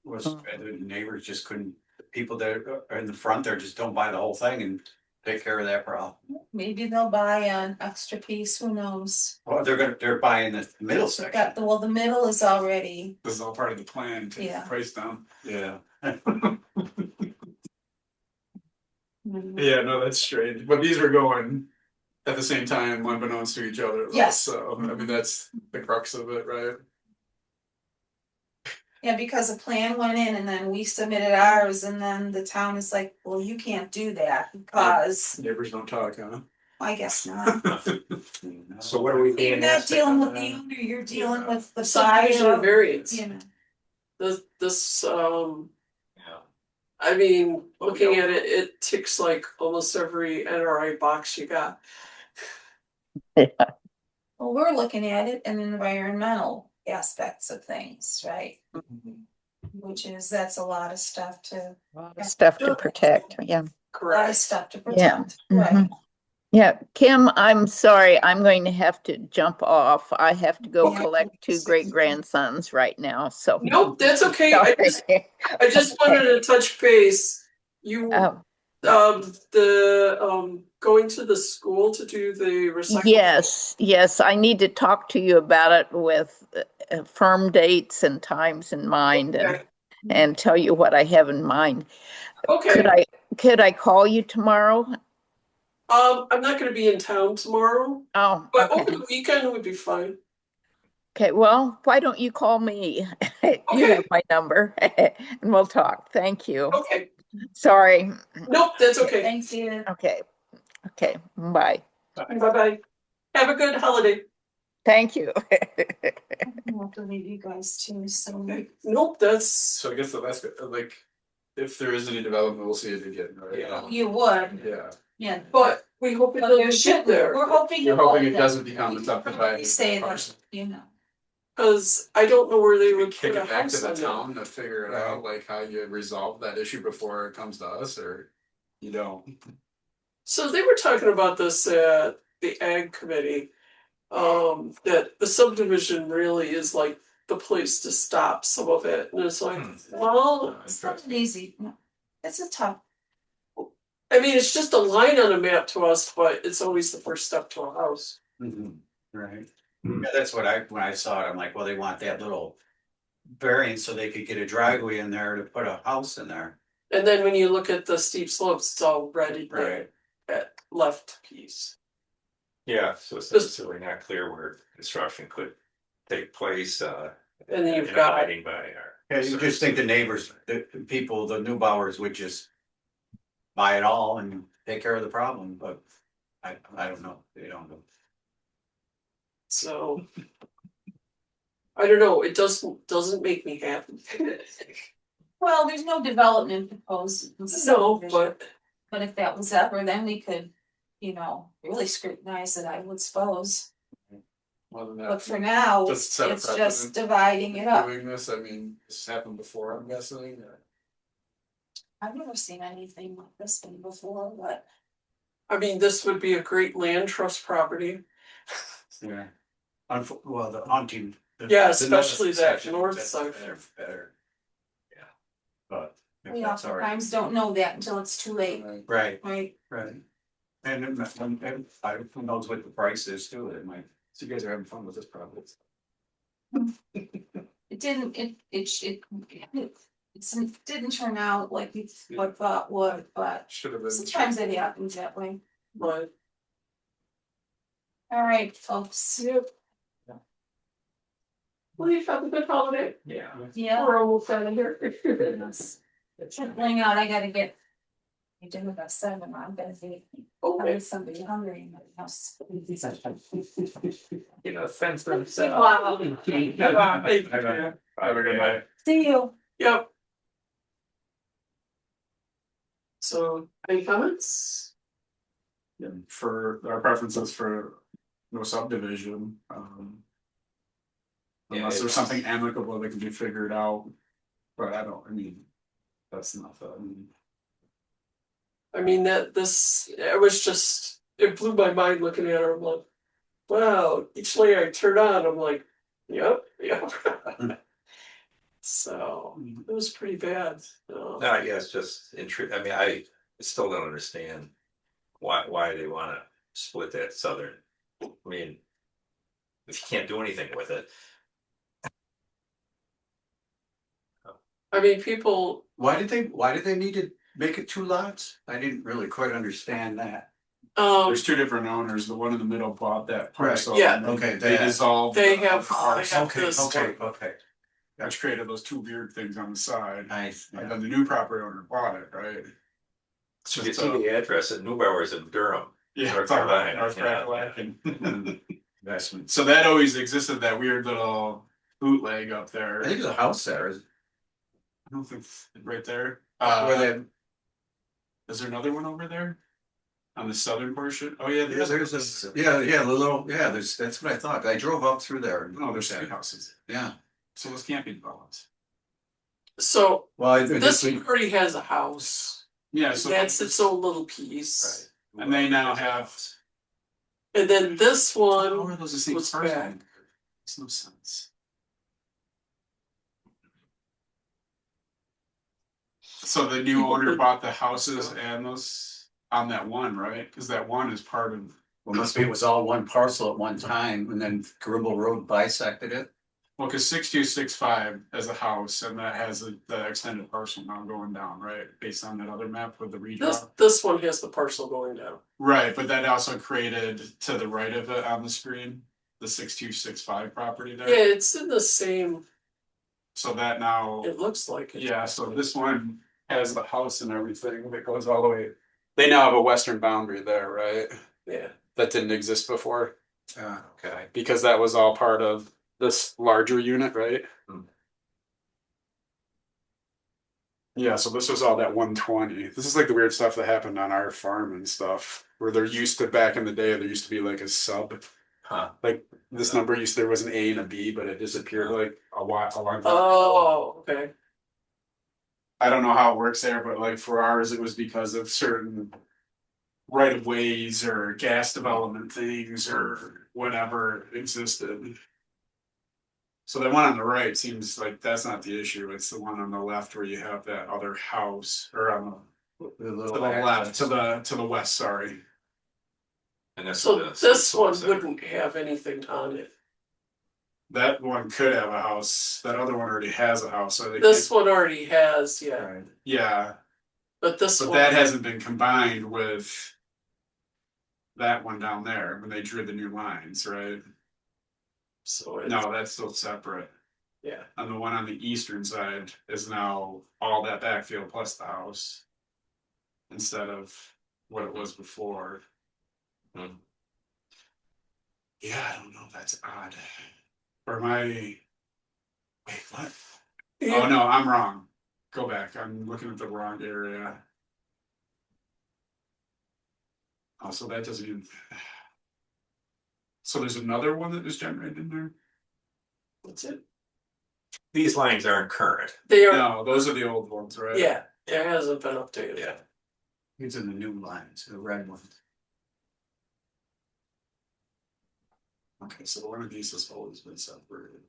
Was, the neighbors just couldn't, the people that are in the front there just don't buy the whole thing and take care of that problem.
Maybe they'll buy an extra piece, who knows?
Well, they're buying the middle section.
Got well, the middle is already,
This is all part of the plan to
Yeah.
price down.
Yeah.
Yeah, no, that's strange. But these were going at the same time, unbeknownst to each other. though.
Yes.
So I mean, that's the crux of it, right?
yeah, because a plan went in and then we submitted ours and then the town is like, well, you can't do that because,
Neighbors don't talk, huh?
I guess not.
So what are we
You're
being
not
asked?
dealing with the owner, you're dealing with the
Subdivision
buyer,
and variance.
you know.
This
Yeah.
I mean, looking at it, it ticks like almost every NRI box you got.
Well, we're looking at it in environmental aspects of things, right? Which is, that's a lot of stuff to,
Stuff to protect, yeah.
a lot of
Correct.
stuff to
Yeah.
protect, right?
Mhm. Yeah, Kim, I'm sorry, I'm going to have to jump off. I have to go
Okay.
collect two great grandsons right now, so.
Nope, that's okay. I just wanted to touch base. You
Oh,
going to the school to do the recycling.
yes, I need to talk to you about it with firm dates and times in mind
Okay.
and tell you what I have in mind.
Okay.
Could I call you tomorrow?
I'm not gonna be in town tomorrow,
Oh,
but
okay.
over the weekend would be fine.
Okay, well, why don't you call me? You
Okay.
have my number and we'll talk. Thank you.
Okay.
Sorry.
Nope, that's okay.
Thanks, Edith.
Okay, bye.
Bye-bye. Have a good holiday.
Thank you.
I'll have to leave you guys too, so.
Nope, that's,
So I guess the last bit, like, if there is any development, we'll see it again, right?
Yeah.
You would,
Yeah.
yeah.
but we hope it
But there
doesn't
should,
get there.
we're hoping.
You're
it will
hoping it
then.
doesn't become a subdivided
We say that,
parcel.
you know.
Cause I don't know where they would
Kick
put a
it back to
house
the
on that.
town to figure it out, like how you resolve that issue before it comes to us, or you don't.
So they were talking about this at the ag committee. That the subdivision really is like the place to stop some of it, and it's like, well,
It's not easy, no. It's a tough,
I mean, it's just a line on a map to us, but it's always the first step to a house.
Mhm. Right. Yeah, that's what when I saw it, I'm like, well, they want that little variance so they could get a driveway in there to put a house in there.
And then when you look at the steep slopes, it's all red in
Right.
that left piece.
Yeah, so it's necessarily not clear where construction could take place,
And then you've
and
got,
abiding by our.
Yeah, you just think the neighbors, the people, the Neubauers would just buy it all and take care of the problem, but I don't know, they don't know.
so. I don't know, it doesn't make me happy.
well, there's no development proposed. in the
No,
subdivision.
but
But if that was ever, then we could, you know, really scrutinize it, I would suppose.
More than
But
that,
for now,
Just set a
it's just
precedent.
dividing it up.
doing this, I mean, this happened before, I'm guessing. or-
I've never seen anything like this one before, but
I mean, this would be a great land trust property.
Yeah. Well, the hunting.
Yeah,
the
especially
north
that
section,
north
that's
section.
Better. Yeah. But. if
we
that's all right.
oftentimes don't know that until it's too late,
Right.
Right,
right?
and who knows what the price is too, it might.
So you guys are having fun with this project.
It didn't, it didn't turn out like we thought would, but
Should have been.
sometimes it happens that way.
But
All right, folks.
well, you have a good holiday.
Yeah.
Yeah.
We're almost out of here.
Trickling out, I gotta get. I did about 7, I'm gonna be
Okay.
having somebody hungry in my house.
You know, fence
Wow.
themselves.
Have a good night.
See you.
Yep. So, any comments?
Yeah, for our preferences for no subdivision,
Yeah,
unless there's
it's-
something amicable that can be figured out. But I mean, that's not the,
I mean, it blew my mind looking at her. I'm like, wow, each layer I turn on, I'm like, yep. So it was pretty bad.
No, yeah, it's just I mean, I still don't understand why they want to split that southern. I mean, if you can't do anything with it,
I mean, people,
Why did they need to make it 2 lots? I didn't really quite understand that.
there's 2 different owners. The one in the middle bought that parcel.
Yeah.
and then
Okay,
They
that-
dissolved.
They
the
have
parcel,
this one.
Okay.
which created those 2 weird things on the side.
Nice.
And then the new property owner bought it, right?
so you see the address at Neubauer's in Durham.
Yeah,
North Carolina,
North
yeah.
Carolina.
Investment.
So that always existed, that weird little bootleg up there.
I think there's a house there.
I don't think right there.
Where they,
Is there another one over there? On the southern portion? Oh yeah,
there's a, that's what I thought. I drove up through there.
Oh, there's 3 houses.
Yeah.
So those can't be developed.
So
Well,
this already has a house.
Yeah, so
That's its own little piece.
and they now have.
And then this
How
one,
are those the same
was
person?
back.
Makes no sense. So the new owner bought the houses and those on that one, right? Because that one is part of.
Well, must be it was all one parcel at one time and then Grimble Road bisected it.
Well, because 6265 has a house and that has the extended parcel now going down, right? Based on that other map with the redraw.
this one has the parcel going down.
Right, but that also created to the right of it on the screen, the 6265 property there.
Yeah, it's in the same,
So that now,
it looks like it.
yeah, so this one has the house and everything that goes all the way. They now have a western boundary there, right?
Yeah.
That didn't exist before,
Okay.
because that was all part of this larger unit, right?
Hmm.
Yeah, so this was all that 120. This is like the weird stuff that happened on our farm and stuff, where there used to, back in the day, there used to be like a sub.
Huh.
Like this number there was an A and a B, but it disappeared like a long time.
Oh, okay.
I don't know how it works there, but like for ours, it was because of certain right of ways or gas development things or whatever existed. So the one on the right seems like that's not the issue. It's the one on the left where you have that other house, or on
The
the, to
little
the left,
access.
to the west, sorry.
And that's
So
the-
this one wouldn't have anything on it.
That one could have a house. That other one already has a house. So they
This one already has, yeah,
Right.
yeah,
but this
but
one.
that hasn't been combined with that one down there when they drew the new lines, right?
So it's,
No, that's still separate.
yeah.
And the one on the eastern side is now all that backfield plus the house. Instead of what it was before.
Hmm.
Yeah, I don't know, that's odd. Or am I? Wait, what?
Yeah.
Oh no, I'm wrong. Go back, I'm looking at the wrong area. Oh, so that doesn't even. So there's another one that was generated in there?
That's it.
These lines aren't current.
They are,
No, those are the old ones, right?
yeah, it hasn't been updated.
Yeah.
These are the new lines, the red ones.
Okay, so one of these has always been separated.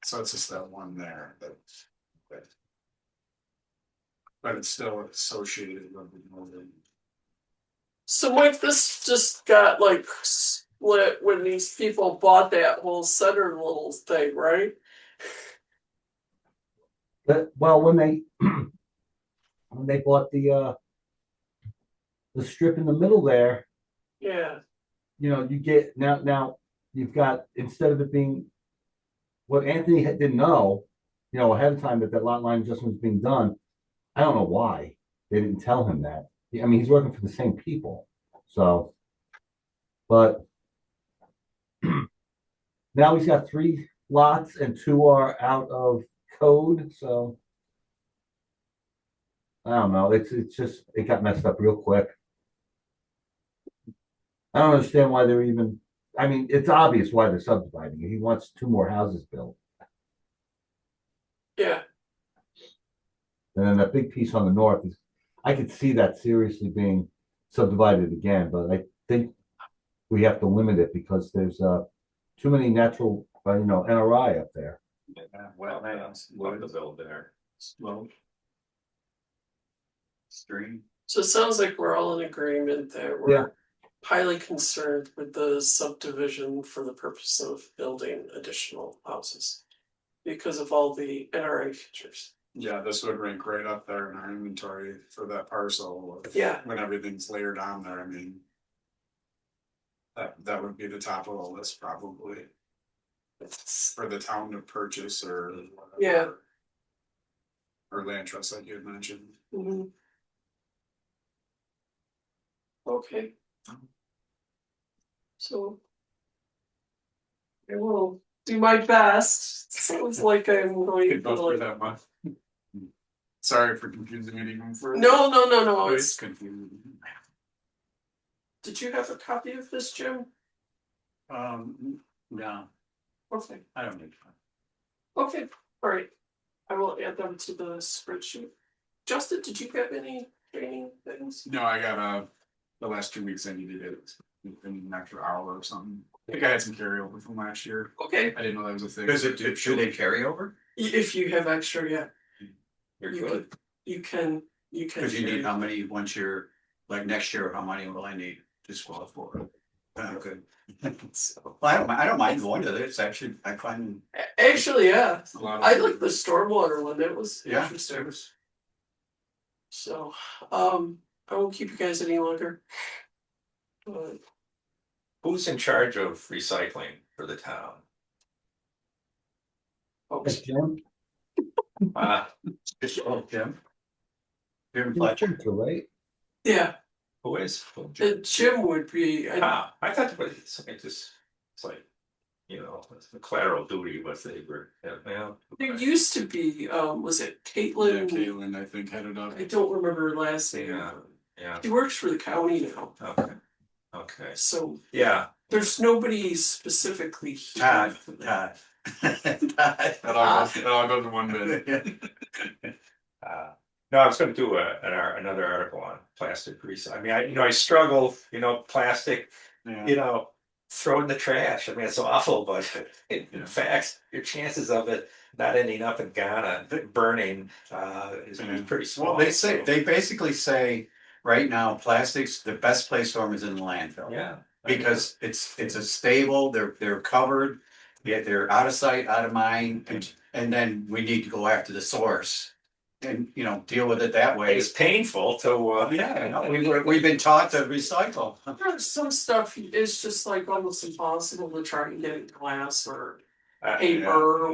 So it's just that one there, but it's still associated with the northern.
So Mike, this just got like split when these people bought that whole center little thing, right?
Well, when they bought the strip in the middle there,
Yeah.
you get now you've got, instead of it being what Anthony didn't know, ahead of time, that lot line adjustment was being done. I don't know why they didn't tell him that. I mean, he's working for the same people, so. But now he's got 3 lots and 2 are out of code, so. I don't know. It's just, it got messed up real quick. I don't understand why they're even I mean, it's obvious why they're subdividing it. He wants 2 more houses built.
Yeah,
And then that big piece on the north is, I could see that seriously being subdivided again, but I think we have to limit it because there's too many natural, NRI up there.
Wetlands, what to build there.
Slope. Stream.
so it sounds like we're all in agreement that
Yeah.
we're highly concerned with the subdivision for the purpose of building additional houses. Because of all the NRA features.
Yeah, this would rank right up there in our inventory for that parcel.
Yeah.
When everything's layered on there, I mean. That would be the top of the list probably for the town to purchase or. Whatever.
Yeah.
Or land trust like you had mentioned.
Mhm. Okay. So. I will do my best. Sounds like I'm going
Could
to
go through
like.
that month. Sorry for confusing it even further.
No,
It's
it's,
confusing.
did you have a copy of this, Jim?
No,
Okay,
I don't need.
okay, alright. I will add them to the spreadsheet. Justin, did you have any training things?
No, I got the last 2 weeks I needed it in an extra hour or something. I think I had some carryover from last year.
Okay,
I didn't know that was a thing.
Does it, should they carry over?
if you have extra, yeah,
You're
you
good.
could, you can.
Cause you need how many once you're, like next year, how many will I need to swallow for? Good. So, well, I don't mind going to this, actually, I find.
Actually, yeah,
A lot of-
I like the stormwater one, that was
Yeah.
interesting. So, I won't keep you guys any longer. But
Who's in charge of recycling for the town?
folks,
Jim?
Jim. Jim Fletcher.
Right?
yeah,
Who is?
Jim would be,
I thought it was something just, it's like, it's the collateral duty, but they were, yeah.
there used to be, was it
Yeah,
Caitlin?
Caitlin, I think, headed up.
I don't remember her last name.
Yeah,
She works for the county now,
okay,
so
yeah,
there's nobody specifically here.
Todd.
for that.
Todd.
It all goes in one bit.
no, I was gonna do another article on plastic recycling. I mean, I struggle, plastic,
Yeah.
throw in the trash. I mean, it's awful, but in fact, your chances of it not ending up in Ghana burning is pretty small.
Well, they basically say, right now, plastics, the best place for them is in the landfill.
Yeah.
Because it's a stable, they're covered, yet they're out of sight, out of mind, and then we need to go after the source. And, deal with it that way.
It's painful to,
Yeah, we've been taught to recycle.
There's some stuff, it's just like almost impossible to try and get in glass or paper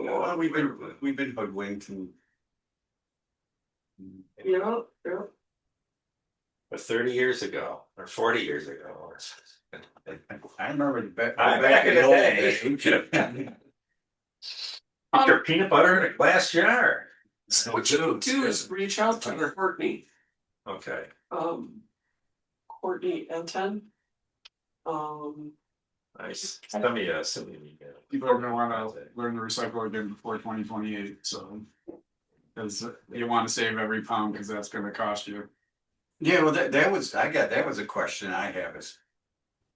Well,
or,
we've been hoodwinked and.
yeah.
But 30 years ago, or 40 years ago, or.
I remember back
in the
old
day.
days.
Put your peanut butter in a glass jar.
What you can do is reach out to Courtney,
Okay,
Courtney Enten.
nice. Send me an email.
People are gonna wanna learn to recycle again before 2028, so. Cause you wanna save every pound, cause that's gonna cost you.
Yeah, well, that was a question I have is,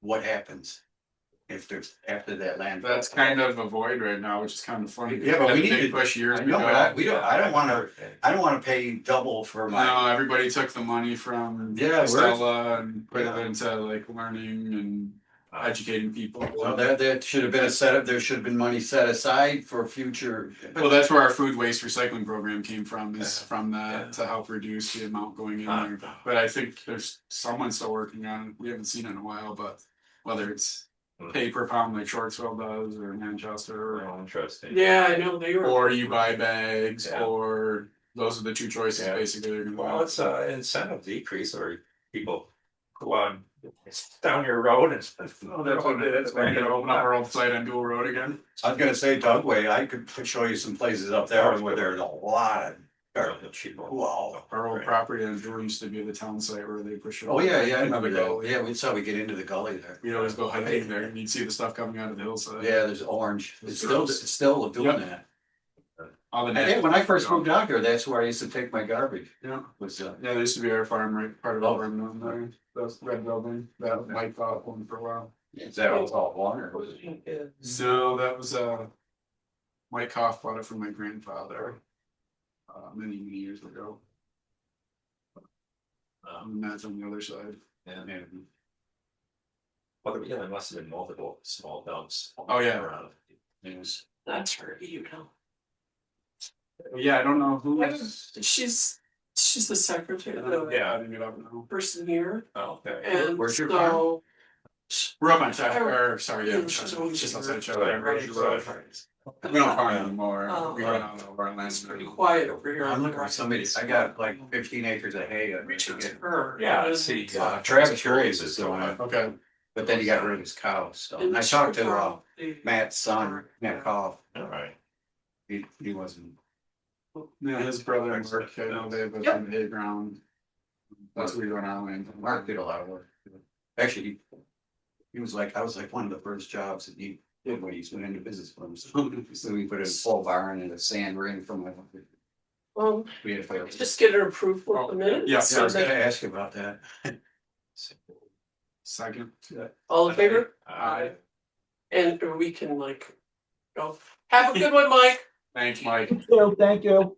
what happens if there's, after that landfill?
That's kind of a void right now, which is kind of funny.
Yeah, but we
Had a
need
big
to-
push years
I know,
ago.
but I don't wanna pay double for
No,
my,
everybody took the money from
Yeah,
Stella and put
Yeah.
it into like learning and educating people.
well, that should have been a setup, there should have been money set aside for future.
Well, that's where our food waste recycling program came from, is
Yeah.
from that
Yeah.
to help reduce the amount going in
Ah.
there. But I think there's someone still working on it. We haven't seen it in a while, but whether it's pay per pound like Shortsville does or Manchester
Oh, interesting.
Yeah, I know they were.
or you buy bags
Yeah.
or those are the two choices
Yeah.
basically they're gonna
Well,
buy.
it's incentive decrease or people go on, it's down your road and.
Oh, that's what it is. We're gonna open up our old site on Dual Road again.
I was gonna say Dugway, I could show you some places up there where there's a lot of Wow.
Our old property on Drew used to be the town site where they push it.
Oh, yeah, yeah, I
into the
remember that.
gully.
Yeah, we saw we get into the gully there.
We'd always go hiking there and you'd see the stuff coming out of the hillside.
Yeah, there's orange. It's still doing that.
All the
And yeah, when I first moved out there, that's where I used to take my garbage.
Yeah.
Was,
Yeah, there used to be our farm right part of
Oh.
the farm there. That's red building, that Mike bought one for a while.
is that all one or was it?
So that was Mike Hoff bought it from my grandfather. Many years ago. And that's on the other side.
Yeah. Well, there must have been multiple small dumps.
Oh, yeah.
Around.
Yes.
That's her, you know.
Yeah, I don't know who is.
She's the secretary,
Yeah, I
the
didn't know.
person here,
Oh, okay.
and
Where's your
so.
We're up on Shire, or sorry, yeah,
Yeah, she's always
just
here.
outside Shire.
Right,
Road. We don't farm anymore.
Oh.
We run out of our land.
It's pretty quiet over here.
I'm looking for somebody, I got like 15 acres of hay. I'd
Reach
like
out
to
to
get.
her.
Yeah,
and,
see,
Travis Curious is doing it,
Okay.
but then he got rid of his cows, so.
and
I
she
talked to
probably-
Matt's son, Matt Koff,
All right.
he wasn't.
Yeah, his brother and Mark, I know they both in the hay ground. That's where we run our land.
Mark did a lot of work. Actually, he was like, I was like one of the first jobs that he did when he went into business for him. So we put a full barn and a sand ring from my. We had to.
Just get an approval of the minutes.
Yeah,
Yeah, I was gonna ask you about that.
Second.
All in favor?
Aye.
And we can like go. Have a good one, Mike.
Thanks, Mike.
Thank you.